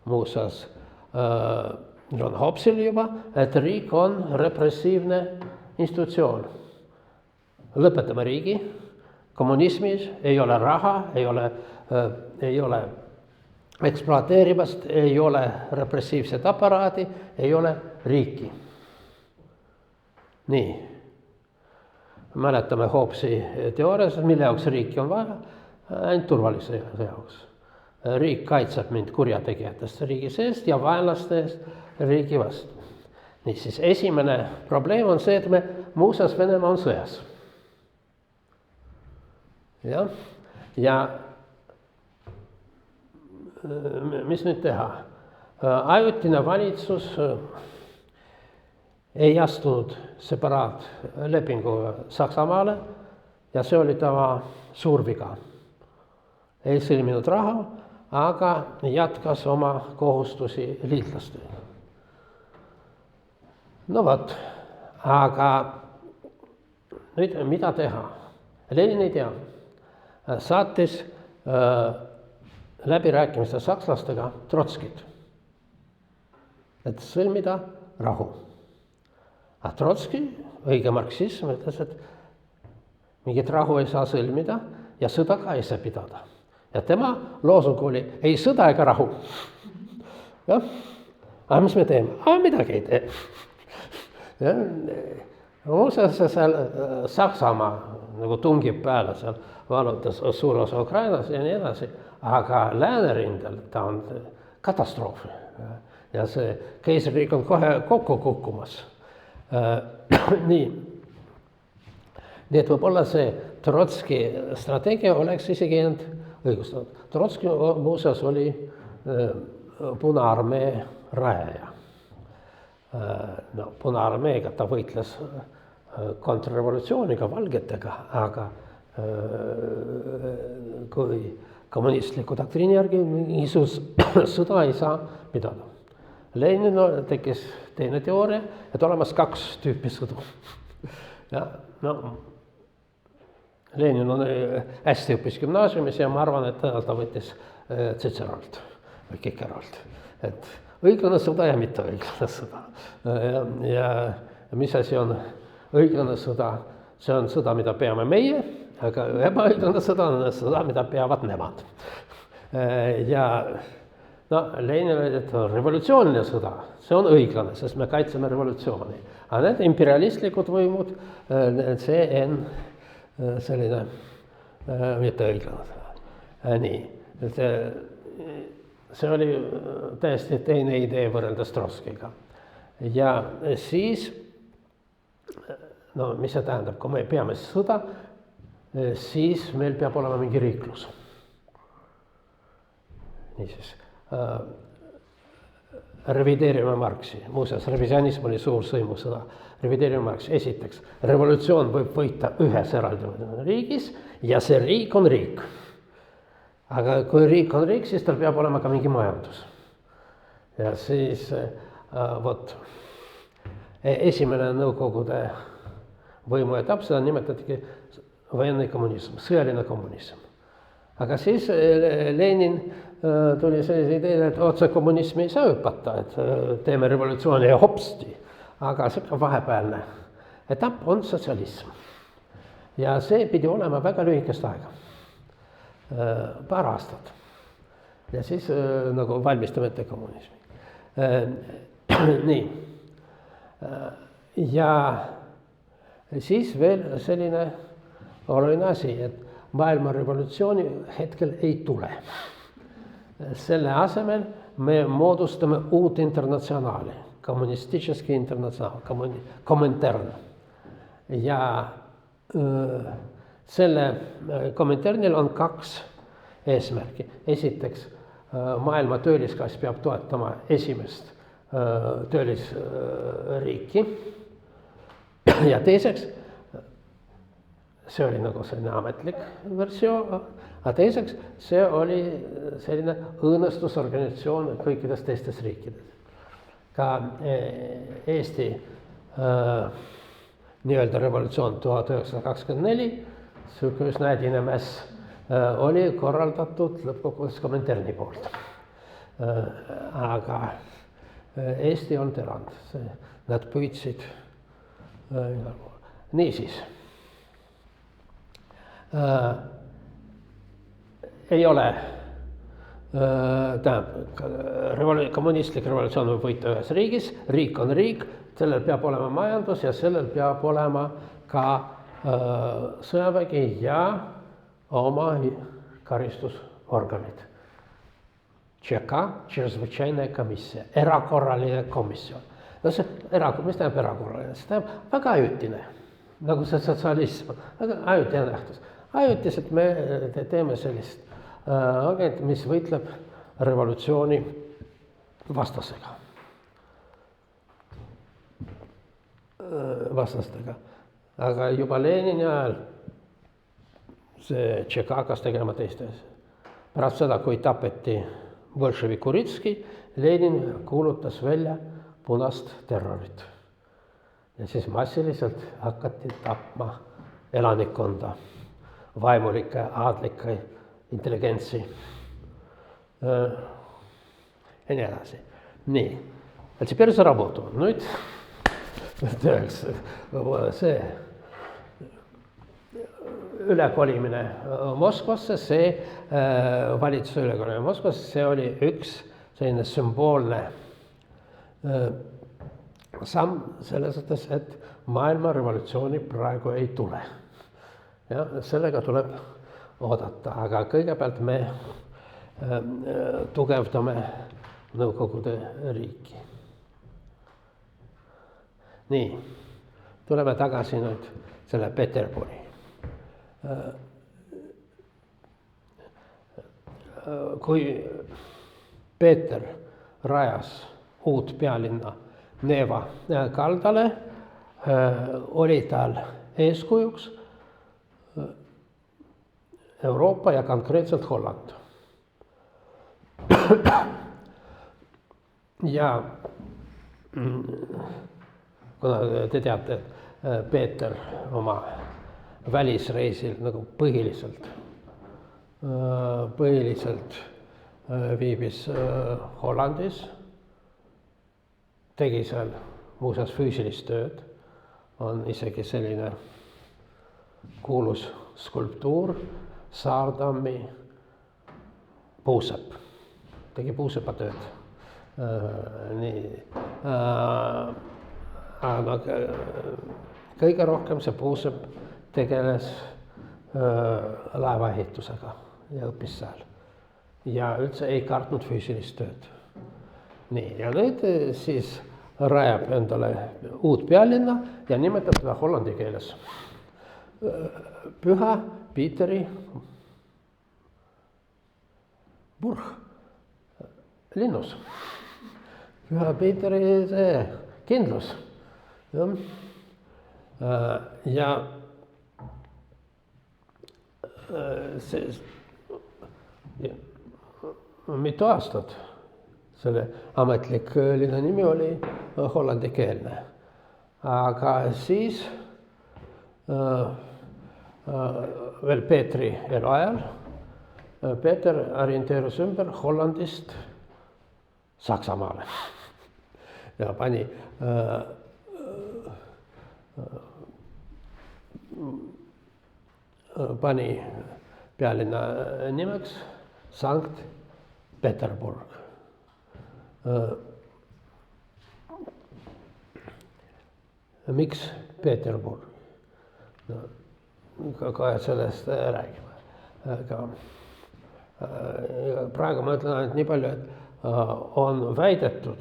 muuseas John Hobbes'il juba, et riik on repressiivne institutsioon. Lõpetame riigi, kommunismis ei ole raha, ei ole ekspluateerimast, ei ole repressiivset aparaadi, ei ole riiki. Nii. Mäletame Hobbesi teoorias, mille jaoks riiki on vaja, ainult turvalisuse jaoks. Riik kaitseb mind kurjategijatest riigi seest ja vaenlaste eest riigi vastu. Niisiis, esimene probleem on see, et muuseas Venemaa on sõjas. Ja mis nüüd teha? Ajutine valitsus ei astunud separaatlepinguga Saksamaale ja see oli tava suur viga. Ei sõlminud raha, aga jätkas oma kohustusi liitlastele. No vot, aga nüüd mida teha? Lenin ei tea. Saatis läbirääkimiste sakslastega Trotskit, et sõlmida rahu. A Trotski, õige marksism, ütles, et mingit rahu ei saa sõlmida ja sõda ka ei saa pidada. Ja tema loosung oli, ei sõda ega rahu. Aga mis me teeme? Midagi ei tee. Muuseas seal Saksamaa nagu tungib peale, seal valutas suur osa Ukrainas ja nii edasi, aga läänerindel ta on katastroof. Ja see keisririik on kohe kokku kukkumas. Nii et võib-olla see Trotski strateegia oleks isegi end õigustatud. Trotski muuseas oli Punaarmee rajaja. Punaarmeega ta võitles kontrrevolutsiooniga, valgetega, aga kui kommunistliku doktriini järgi sõda ei saa pidada. Lenin tekkis teine teooria, et olemas 2 tüüpi sõdu. Lenin on hästi õppis gümnaasiumis ja ma arvan, et ta võttis Cicerolt või Kikeralt. Et õiglane sõda ja mitte õiglane sõda. Ja mis asi on õiglane sõda? See on sõda, mida peame meie, aga ebaõiglane sõda on sõda, mida peavad nemad. Ja Lenin öeldi, et revolutsiooniline sõda, see on õiglane, sest me kaitseme revolutsiooni. Aga need imperialistlikud võimud, see on selline mitte õiglane sõda. Nii, see oli täiesti teine idee võrreldes Trotskiga. Ja siis, mis see tähendab, kui me peame sõda, siis meil peab olema mingi riiklus. Niisiis, revideerime Marxi. Muuseas, revisionism oli suur sõimusõda. Revideerime Marxi. Esiteks, revolutsioon võib võita ühes eraldi riigis ja see riik on riik. Aga kui riik on riik, siis tal peab olema ka mingi majandus. Ja siis, esimene nõukogude võimu etapp, seda nimetatigi военный kommunism, sõjaline kommunism. Aga siis Lenin tuli sellise idee, et otse kommunismi ei saa hüpata, et teeme revolutsiooni ja hopsti. Aga see vahepealne etapp on sotsialism. Ja see pidi olema väga lühikest aega. Paar aastat. Ja siis nagu valmistame ette kommunismi. Nii. Ja siis veel selline oluline asi, et maailma revolutsiooni hetkel ei tule. Selle asemel me moodustame uut internatsionaali, kommunističeski internatsionaal, Komintern. Ja selle Kominternil on 2 eesmärki. Esiteks, maailma töölisklass peab toetama esimest töölisriiki. Ja teiseks, see oli nagu selline ametlik versioon, aga teiseks, see oli selline õõnestusorganisatsioon kõikides teistes riikides. ka Eesti nii-öelda revolutsioon 1924, sihuke üsna ädine mäss, oli korraldatud lõppkokkuvõttes Kominterni poolt. Aga Eesti on erand, nad püüdsid igal pool. Niisiis, ei ole, tähendab, kommunistlik revolutsioon võib võita ühes riigis, riik on riik, sellel peab olema majandus ja sellel peab olema ka sõjavägi ja oma karistusorganid. ČK, Чрезвычайная комиссия, erakorraline komisjon. No see mis tähendab erakorraline? See tähendab väga ajutine, nagu see sotsialism, väga ajutine nähtus. Ajutiselt me teeme sellist agent, mis võitleb revolutsiooni vastastega. Aga juba Lenini ajal see ČK hakkas tegema teistes. Pärast seda, kui tapeti bolševik Kuritski, Lenin kuulutas välja punast terrorit. Ja siis massiliselt hakati tapma elanikkonda, vaimulikke, aadlikke, intelligentsi ja nii edasi. Nii, et see päris работу. Nüüd see ülekolimine Moskvasse, see valitsuse ülekolimine Moskvasse, see oli üks selline sümboolne samm selles mõttes, et maailma revolutsiooni praegu ei tule. Ja sellega tuleb oodata, aga kõigepealt me tugevdame Nõukogude riiki. Nii, tuleme tagasi nüüd selle Peterburi. Kui Peeter rajas uut pealinna Neeva kaldale, oli tal eeskujuks Euroopa ja konkreetselt Holland. Ja kuna te teate, et Peeter oma välisreisil nagu põhiliselt viibis Hollandis, tegi seal muuseas füüsilist tööd, on isegi selline kuulus skulptuur Saardammi puusepp, tegi puusepatööd. Aga kõige rohkem see puusepp tegeles laevaehitusega ja õppis seal. Ja üldse ei kartnud füüsilist tööd. Nii, ja nüüd siis rajab endale uut pealinna ja nimetab teda hollandi keeles Püha Pieteri burg, linnus. Püha Pieteri see kindlus. Ja see mitu aastat selle ametlik linna nimi oli hollandikeelne. Aga siis veel Peetri eluajal Peeter orienteerus ümber Hollandist Saksamaale ja pani pealinna nimeks Sankt Peterburg. Miks Peterburg? No, kohe sellest räägime. Aga praegu ma ütlen ainult nii palju, et on väidetud,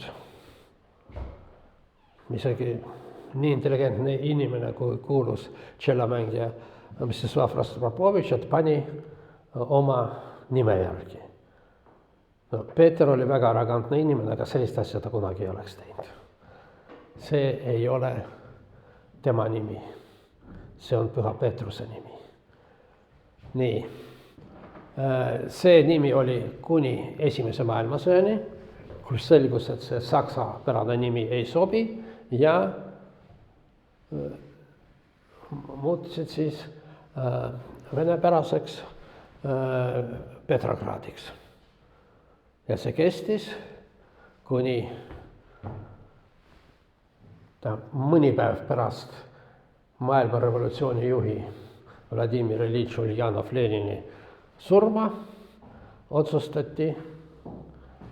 isegi nii intelligentne inimene, kui kuulus tšellamängija Mstislav Rostropovitš, et pani oma nime järgi. No, Peeter oli väga arrogantne inimene, aga sellist asja ta kunagi ei oleks teinud. See ei ole tema nimi. See on Püha Peetruse nimi. Nii. See nimi oli kuni Esimese maailmasõjani, kus selgus, et see saksapärane nimi ei sobi ja muutusid siis venepäraseks Petrogradiks. Ja see kestis kuni mõni päev pärast maailma revolutsiooni juhi Vladimir Iljitš Uljanov Lenini surma otsustati,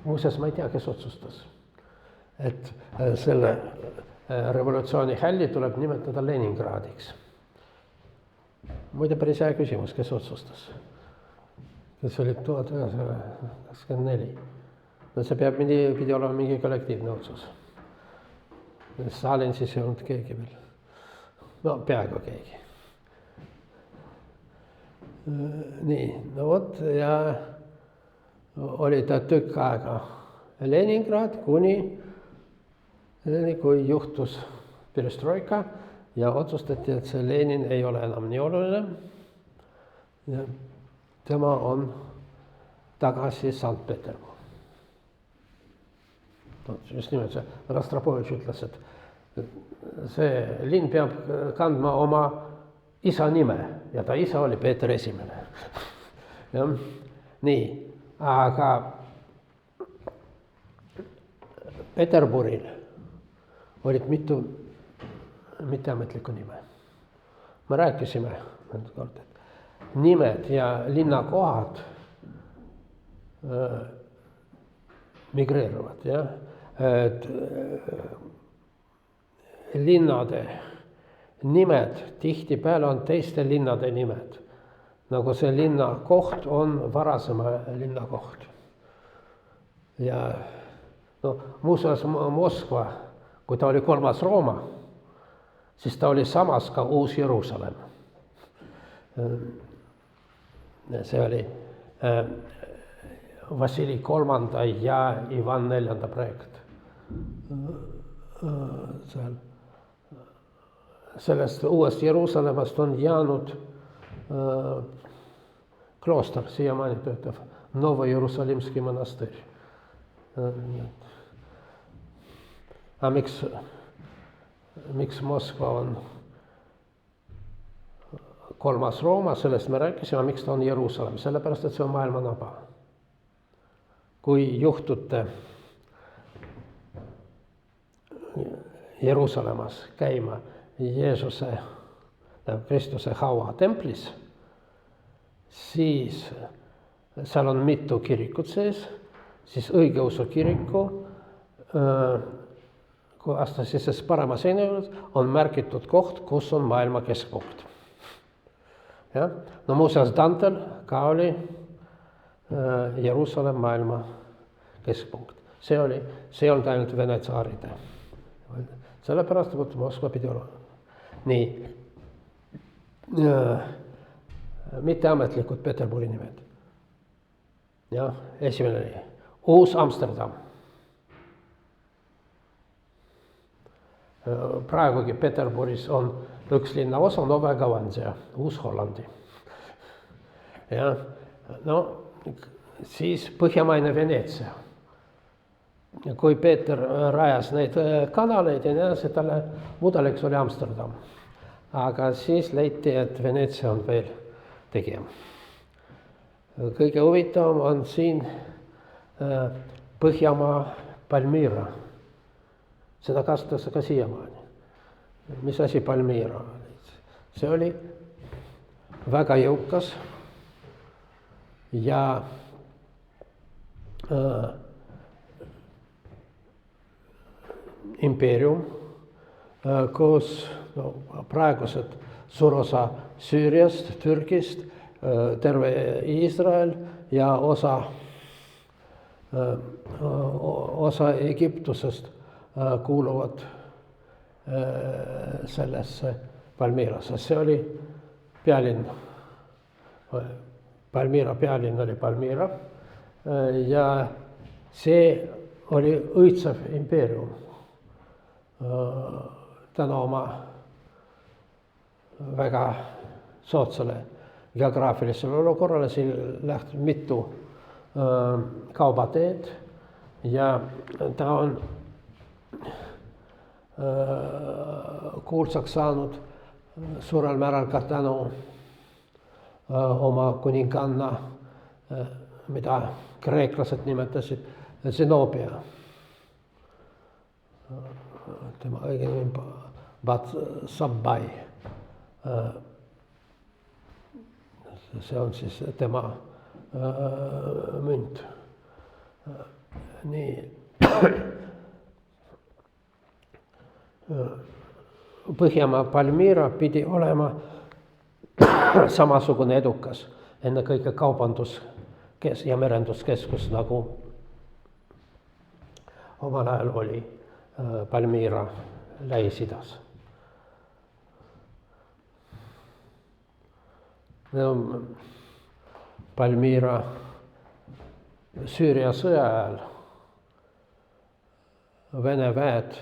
muuseas ma ei tea, kes otsustas, et selle revolutsiooni hälli tuleb nimetada Leningradiks. Muide päris hea küsimus, kes otsustas? Kes oli 1924? No see pidi olema mingi kollektiivne otsus. Stalin siis ei olnud keegi veel. No peaaegu keegi. Nii, no vot ja oli ta tükk aega Leningrad, kui juhtus perestroika ja otsustati, et see Lenin ei ole enam nii oluline. Ja tema on tagasi Sankt-Peterburg. Just nimelt see Rostropovitš ütles, et see linn peab kandma oma isa nime ja ta isa oli Peeter Esimene. Ja, nii, aga Peterburil olid mitu mitteametlikku nime. Me rääkisime kord, et nimed ja linnakohad migreeruvad, jah. Et linnade nimed tihtipeale on teiste linnade nimed. Nagu see linnakoht on varasema linnakoht. Ja no, muuseas Moskva, kui ta oli 3. Rooma, siis ta oli samas ka Uus-Jeruusalemm. See oli Vassili III ja Ivan IV projekt. Sellest Uuest Jeruusalemmast on jäänud klooster, siiamaani töötav Novo-Jerusalimski monastir. Aga miks Moskva on 3. Rooma, sellest me rääkisime, miks ta on Jeruusalemm, sellepärast, et see on maailma naba. Kui juhtute Jeruusalemmas käima Jeesuse, Kristuse haua templis, siis seal on mitu kirikut sees, siis õigeusu kiriku, kui aasta siis parema seina juures, on märgitud koht, kus on maailma keskpunkt. Ja? No muuseas Dantel ka oli Jeruusalemm maailma keskpunkt. See ei olnud ainult Vene tsaaride. Sellepärast, et Moskva pidi olema. Nii, mitteametlikud Peterburi nimed. Ja, esimene oli Uus Amsterdam. Praegugi Peterburis on üks linnaosa Nova Gavansia, Uus-Hollandi. Ja, no, siis Põhjamaine Veneetsia. Kui Peeter rajas neid kanaleid ja nii edasi, talle mudeliks oli Amsterdam. Aga siis leiti, et Veneetsia on veel tegema. Kõige huvitavam on siin Põhjamaa Palmyra. Seda kasutatakse ka siiamaani. Mis asi Palmyra? See oli väga jõukas ja impeerium, kus praegused suur osa Süüriast, Türgist, terve Iisrael ja osa Egiptusest kuuluvad sellesse Palmyrasse. See oli pealinn. Palmyra pealinn oli Palmyra ja see oli õitsev impeerium. Täna oma väga soodsale geograafilisele olukorrale siin lähtub mitu kaubateed ja ta on kuulsaks saanud suurel määral ka tänu oma kuninganna, mida kreeklased nimetasid Zenobia. Tema õige nimi Batsabbai. See on siis tema münt. Nii. Põhjamaa Palmyra pidi olema samasugune edukas, ennekõike kaubandus- ja merenduskeskus, nagu omal ajal oli Palmyra Lähis-Idas. Palmyra Süüria sõja ajal Vene väed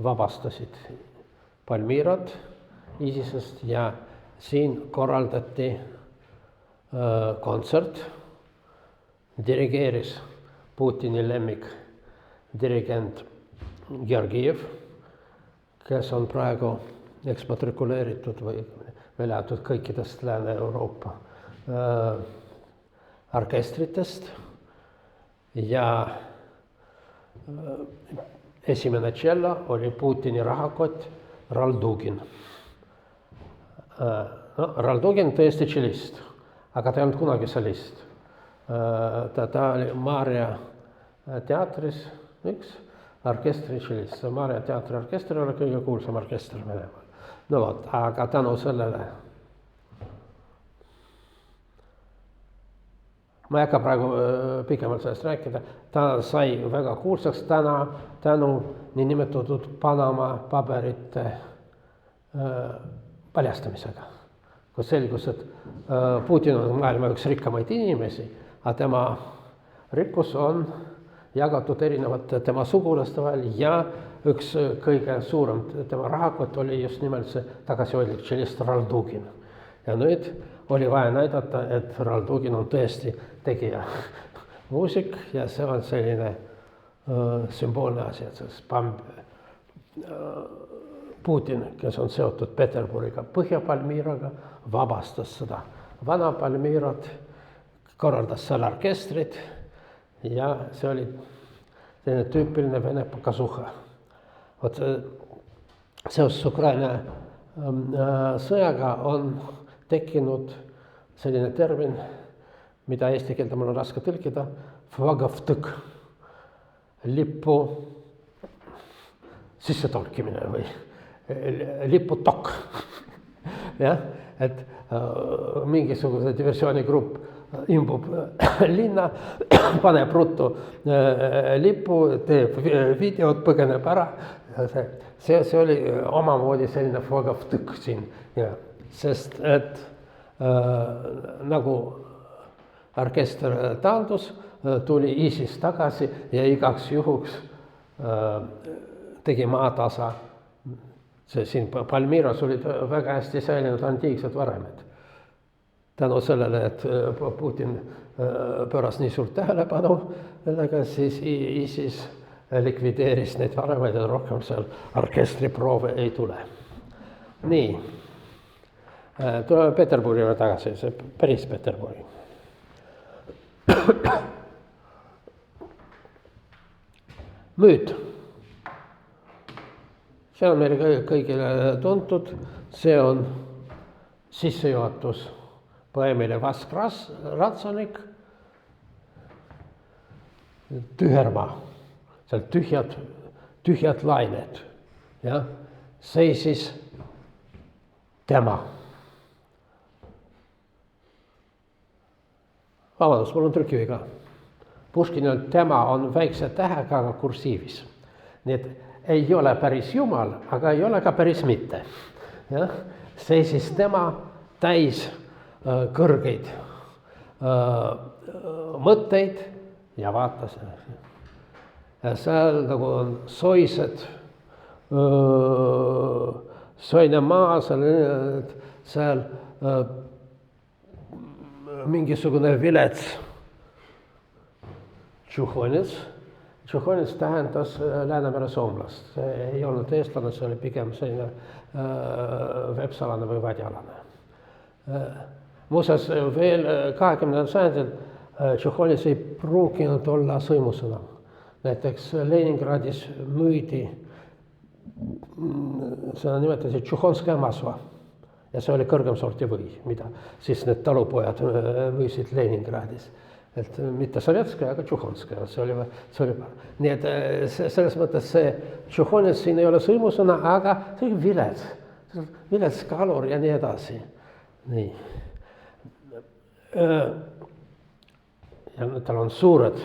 vabastasid Palmyrat ISISest ja siin korraldati kontsert, dirigeeris Putini lemmik dirigent Georgiev, kes on praegu eksmatrikuleeritud või välja jäetud kõikidest Lääne-Euroopa orkestritest ja esimene tšello oli Putini rahakott Raldugin. Raldugin tõesti tšellist, aga ta ei olnud kunagi solist. Ta oli Maarja teatris üks orkestri tšellist. Maarja teatri orkester oli kõige kuulsam orkester Venemaal. No vot, aga tänu sellele ma ei hakka praegu pikemalt sellest rääkida, ta sai väga kuulsaks tänu niinimetatud Panama paberite paljastamisega. Kui selgus, et Putin on maailma üks rikkamaid inimesi, aga tema rikkus on jagatud erinevate tema sugulaste vahel ja üks kõige suurem tema rahakott oli just nimelt see tagasihoidlik tšellist Raldugin. Ja nüüd oli vaja näidata, et Raldugin on tõesti tegija muusik ja see on selline sümboolne asi, et Putin, kes on seotud Peterburiga, Põhja-Palmyraga, vabastas seda vana Palmyrat, korraldas seal orkestrid ja see oli selline tüüpiline Vene pokazuha. Vot seoses Ukraina sõjaga on tekkinud selline termin, mida eesti keelde mul on raske tõlkida, flagovtõk, lipu sissetolkimine või liputokk. Jah, et mingisuguse diversioonigrupp imbub linna, paneb ruttu lipu, teeb videot, põgeneb ära. See oli omamoodi selline flagovtõk siin, sest et nagu orkester taandus, tuli ISIS tagasi ja igaks juhuks tegi maatasa. Siin Palmyras olid väga hästi säilinud antiiksed varemed. Tänu sellele, et Putin pööras nii suurt tähelepanu, siis ISIS likvideeris neid varemeid ja rohkem seal orkestriproove ei tule. Nii, tuleme Peterburi tagasi, see päris Peterburi. Müüt. See on meile kõigile tuntud, see on sissejuhatus poeemile Vask Ratsonik, tühermaa, seal tühjad lained, ja seisis tema. Vabandust, mul on trükiviga. Puškinil tema on väikse tähega, aga kursiivis. Nii et ei ole päris jumal, aga ei ole ka päris mitte. Ja? Seisis tema täis kõrgeid mõtteid ja vaatas. Ja seal nagu on soised, soine maa, seal mingisugune vilets tšuhhonets Tšuhhonis tähendas Läänemere soomlast. See ei olnud eestlane, see oli pigem selline vepsalane või vadjalane. Muuseas, veel 20. sajandil Tšuhhonis ei pruukinud olla sõimusõna. Näiteks Leningradis müüdi, seda nimetati Tšuhhonskaja masva ja see oli kõrgem sorti või, mida siis need talupojad müüsid Leningradis. Et mitte Sovetskaja, aga Tšuhhonskaja, see oli nii et selles mõttes see Tšuhhonis siin ei ole sõimusõna, aga see on vilets kalur ja nii edasi. Nii. Ja tal on suured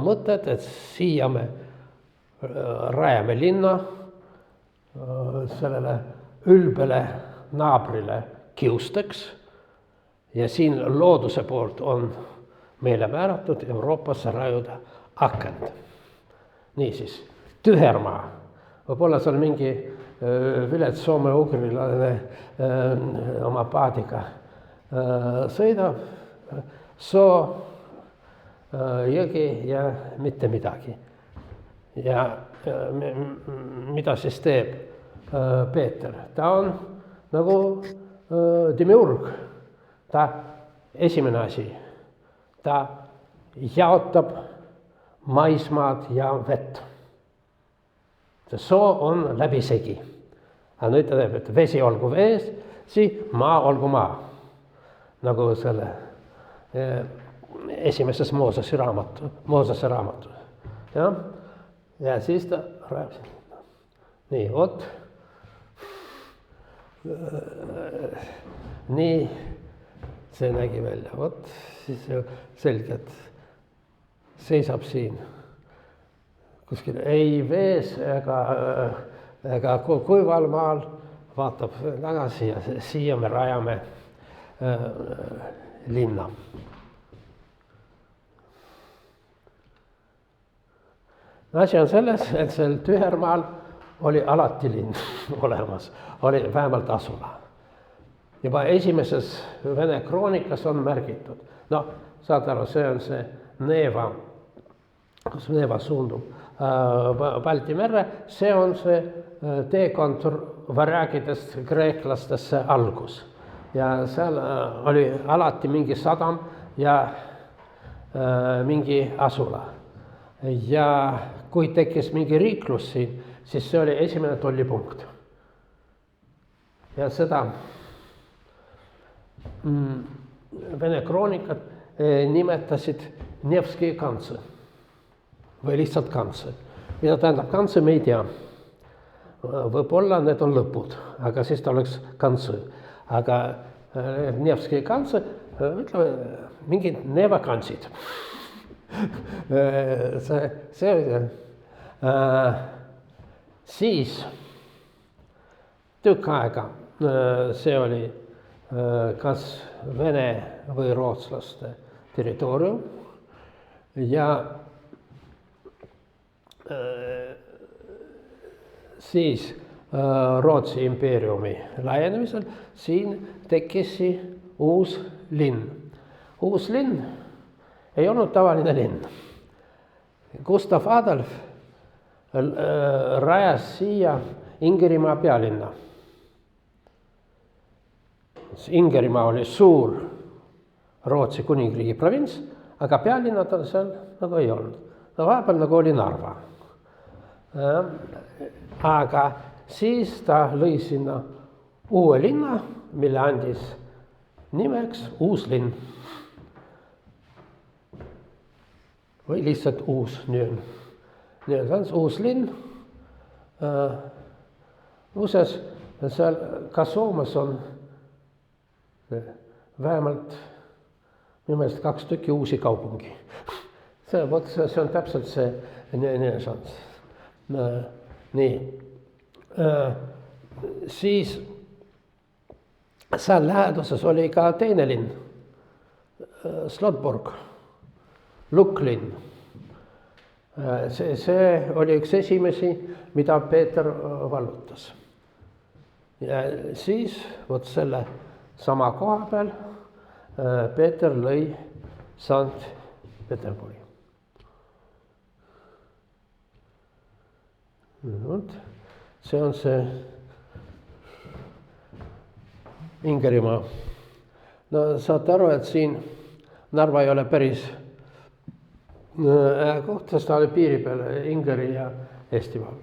mõtted, et siia me rajame linna sellele ülbele naabrile kiusteks ja siin looduse poolt on meile määratud Euroopasse rajuda akent. Niisiis, tühermaa, võib-olla seal mingi vilets soome-ugrilane oma paadiga sõidab, soo, jõgi ja mitte midagi. Ja mida siis teeb Peeter? Ta on nagu demiurg. Ta esimene asi, ta jaotab maismaad ja vett. See soo on läbisegi. Aga nüüd ta teeb, et vesi olgu vees, maa olgu maa. Nagu selle esimeses Moosese raamatus. Ja siis ta rajab sinna. Nii, vot. Nii see nägi välja. Vot, siis selgelt seisab siin kuskil ei vees ega kuival maal, vaatab tagasi ja siia me rajame linna. Asi on selles, et sel tühermaal oli alati linn olemas, oli vähemalt asula. Juba esimeses Vene kroonikas on märgitud. No, saad aru, see on see Neeva, kus Neeva suundub Balti merre, see on see teekond varjagidest kreeklastesse algus. Ja seal oli alati mingi sadam ja mingi asula. Ja kui tekkis mingi riiklus siin, siis see oli esimene tollipunkt. Ja seda Vene kroonikat nimetasid Nevski kantse või lihtsalt kantse. Mida tähendab kantse, me ei tea. Võib-olla need on lõpud, aga siis ta oleks kantse. Aga Nevski kantse, ütleme, mingid nevakantsid. Siis tükk aega see oli kas Vene või rootslaste territoorium ja siis Rootsi impeeriumi laienemisel siin tekkis uus linn. Uus linn ei olnud tavaline linn. Gustav Adolf rajas siia Ingerimaa pealinna. Ingerimaa oli suur Rootsi kuningriigi provints, aga pealinnad seal nagu ei olnud. Vahepeal nagu oli Narva. Aga siis ta lõi sinna uue linna, mille andis nimeks uus linn. Või lihtsalt uus nüüd. Nüüd on uus linn. Muuseas, seal ka Soomes on vähemalt minu meelest 2 tükki uusi kaupungi. See on täpselt see šanss. Nii. Siis seal läheduses oli ka teine linn, Slotborg, Lukklinn. See oli üks esimesi, mida Peeter vallutas. Ja siis selle sama koha peal Peeter lõi Sankt Peterburi. Vot, see on see Ingerimaa. No saate aru, et siin Narva ei ole päris koht, sest ta oli piiri peal Ingeri ja Eestimaal.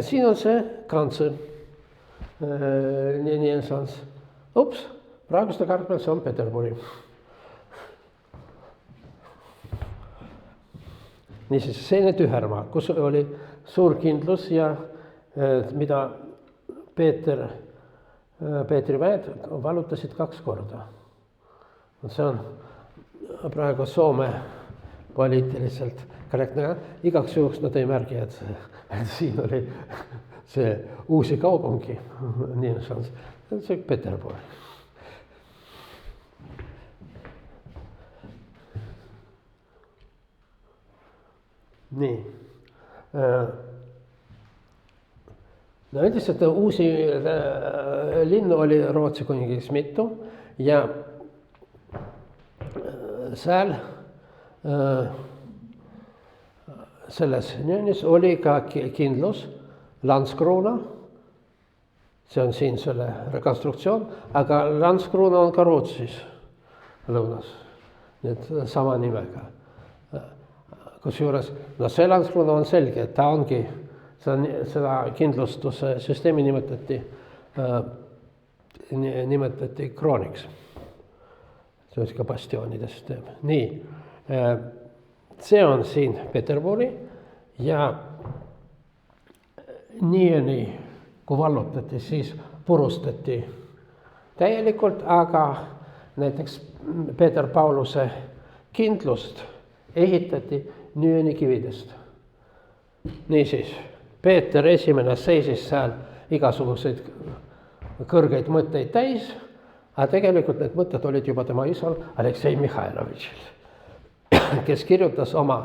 Siin on see kantsel. Nii on ups, praeguste kaart peal see on Peterburi. Niisiis, selline tühermaa, kus oli suur kindlus ja mida Peetri väed vallutasid 2 korda. See on praegu Soome poliitiliselt korrektne. Igaks juhuks nad ei märgi, et siin oli see uusi kaupungi. Nii on see Peterburi. Nii. No üldiselt uusi linnu oli Rootsi kuningriigis mitu ja seal selles Njönis oli ka kindlus Landskrona, see on siin selle rekonstruktsioon, aga Landskrona on ka Rootsis lõunas, nii et sama nimega. Kusjuures, no see Landskrona on selge, et ta ongi, seda kindlustuse süsteemi nimetati krooniks. See on ka bastioonide süsteem. Nii, see on siin Peterburi ja nii kui vallutati, siis purustati täielikult, aga näiteks Peeter Pauluse kindlust ehitati Njöni kividest. Niisiis, Peeter esimene seisis seal igasuguseid kõrgeid mõtteid täis, aga tegelikult need mõtted olid juba tema isal Aleksei Mihhailovitšil, kes kirjutas oma,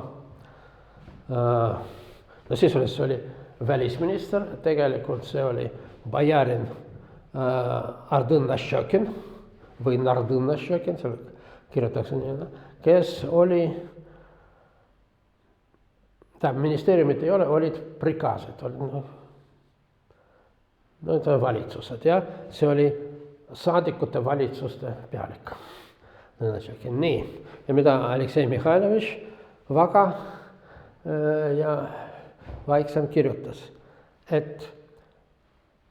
no sisuliselt oli välisminister, tegelikult see oli Bajarin Ardõnna-Šõkin või Nardõnna-Šõkin, seal kirjutatakse nii, kes oli, ministeeriumit ei ole, olid prikaasid, valitsused ja see oli saadikute valitsuste pealik. Nii, ja mida Aleksei Mihhailovitš väga ja vaikselt kirjutas, et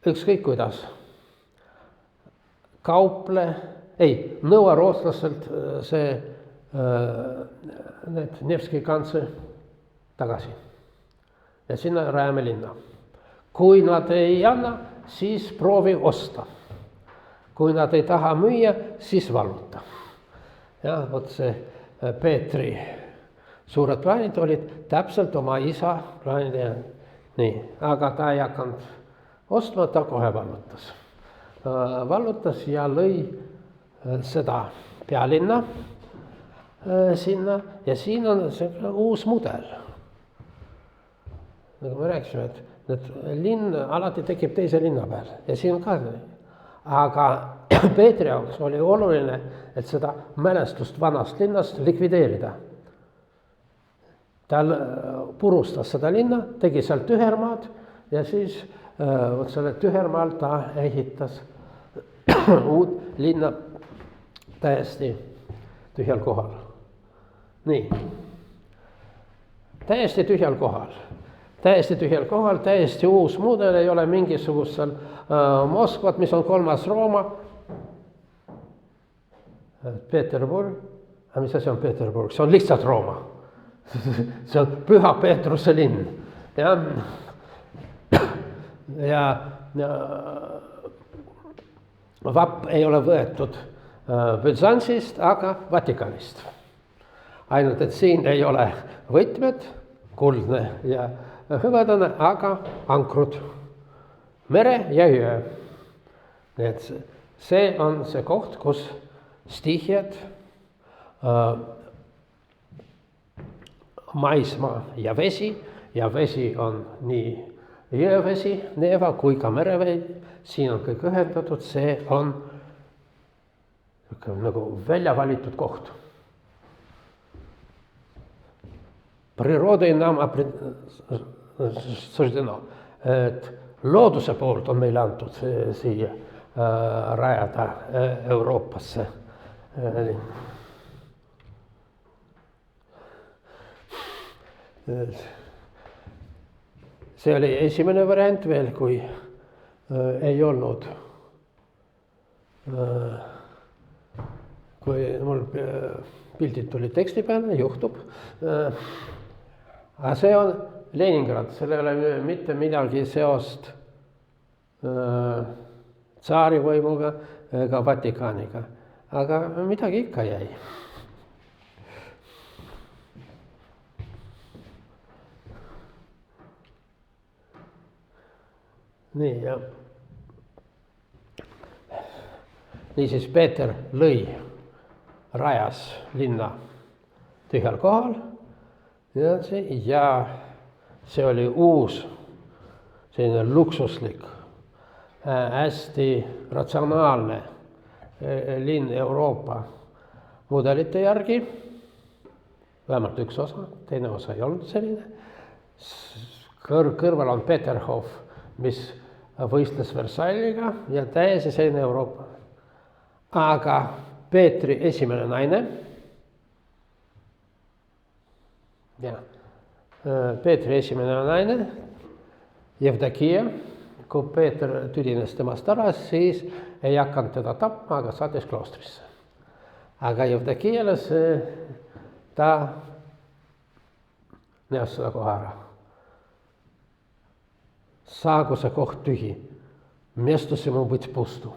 ükskõik kuidas nõua rootslaselt see Nevski kantsel tagasi ja sinna rajame linna. Kui nad ei anna, siis proovi osta. Kui nad ei taha müüa, siis valluta. Ja vot see Peetri suured plaanid olid täpselt oma isa plaanid ja nii, aga ta ei hakanud ostma, ta kohe vallutas. Vallutas ja lõi seda pealinna sinna ja siin on see uus mudel. Nagu me rääkisime, et linn alati tekib teise linna peal ja siin ka. Aga Peetri jaoks oli oluline, et seda mälestust vanast linnast likvideerida. Ta purustas seda linna, tegi seal tühermaad ja siis selle tühermaal ta ehitas uut linna täiesti tühjal kohal. Nii, täiesti tühjal kohal. Täiesti uus mudel, ei ole mingisugust seal Moskvat, mis on 3. Rooma. Peterburg, aga mis asi on Peterburg? See on lihtsalt Rooma. See on Püha Peetruse linn. Ja vapp ei ole võetud Büzansist, aga Vatikanist. Ainult, et siin ei ole võtmed, kuldne ja hõbedane, aga ankrud, mere ja jõe. Nii et see on see koht, kus stihjad, maismaa ja vesi on nii jõevesi, Neeva kui ka merevee, siin on kõik ühendatud, see on nagu välja valitud koht. Природа нам суждено, et looduse poolt on meile antud siia rajada Euroopasse. See oli esimene variant veel, kui ei olnud, kui mul pildid tulid teksti peale, juhtub. Aga see on Leningrad, seal ei ole mitte midagi seost tsaarivõimuga ega Vatikaaniga, aga midagi ikka jäi. Nii, ja niisiis Peeter rajas linna tühjal kohal ja see oli uus, selline luksuslik, hästi ratsionaalne linn Euroopa mudelite järgi, vähemalt üks osa, teine osa ei olnud selline. Kõrval on Peterhof, mis võistles Versailles'iga ja täiesti selline Euroopa. Aga Peetri esimene naine, Jevdokija, kui Peeter tüdines temast ära, siis ei hakanud teda tapma, aga saatis kloostrisse. Aga Jevdokijale ta näos seda kohe ära. Saagu see koht tühi, mestus ему быть pustu.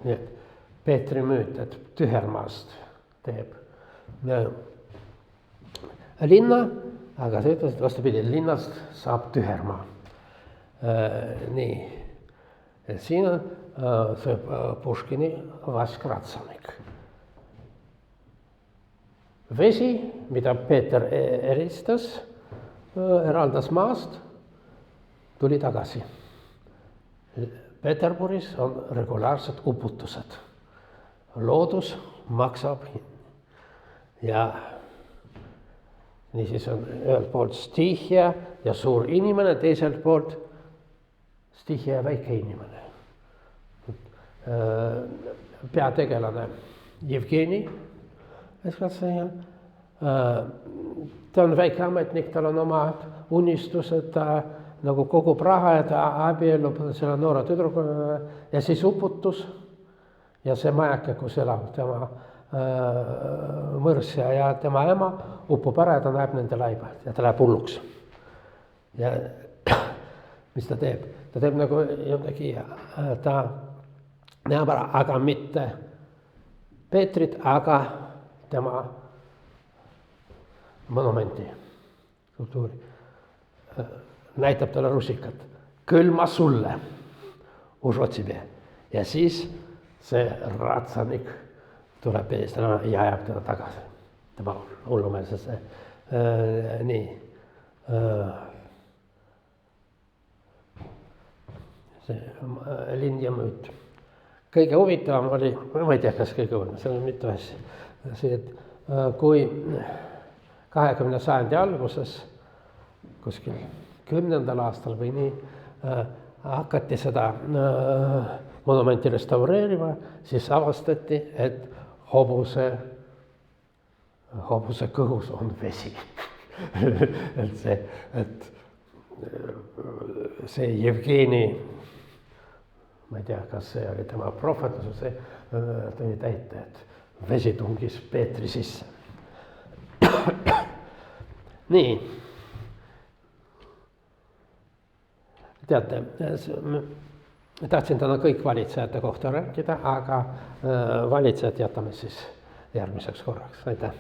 Nii et Peetri müüt, et tühermaast teeb linna, aga see ütles, et vastupidi, linnast saab tühermaa. Nii, et siin on see Puškini Vaskratsanik. Vesi, mida Peeter eraldas maast, tuli tagasi. Peterburis on regulaarsed uputused. Loodus maksab ja niisiis on ühelt poolt stihia ja suur inimene, teiselt poolt stihia ja väike inimene. Peategelane Jevgeni, ta on väike ametnik, tal on oma unistused, ta nagu kogub raha ja ta abiellub selle noore tüdrukuga ja siis uputus ja see majake, kus elab tema mõrsja ja tema ema upub ära ja ta näeb nende laiba ja ta läheb hulluks. Ja mis ta teeb? Ta teeb nagu Jevdokija, ta näeb ära, aga mitte Peetrit, aga tema monumenti, kultuuri. Näitab talle rusikat. Küll ma sulle, užotsime. Ja siis see ratsanik tuleb eest ja ajab teda tagasi. Tema hullumeelsesse. Nii. See linn ja müüt. Kõige huvitavam oli, ma ei tea, kas kõige huvitavam, see on mitu asja. See, et kui 20. sajandi alguses kuskil 10. aastal või nii hakati seda monumenti restaureerima, siis avastati, et hobuse kõhus on vesi. et see Jevgeni, ma ei tea, kas see oli tema prohvetus, see tõi täita, et vesi tungis Peetri sisse. Nii. Teate, tahtsin täna kõik valitsejate kohta rääkida, aga valitsejad jätame siis järgmiseks korraks. Aitäh!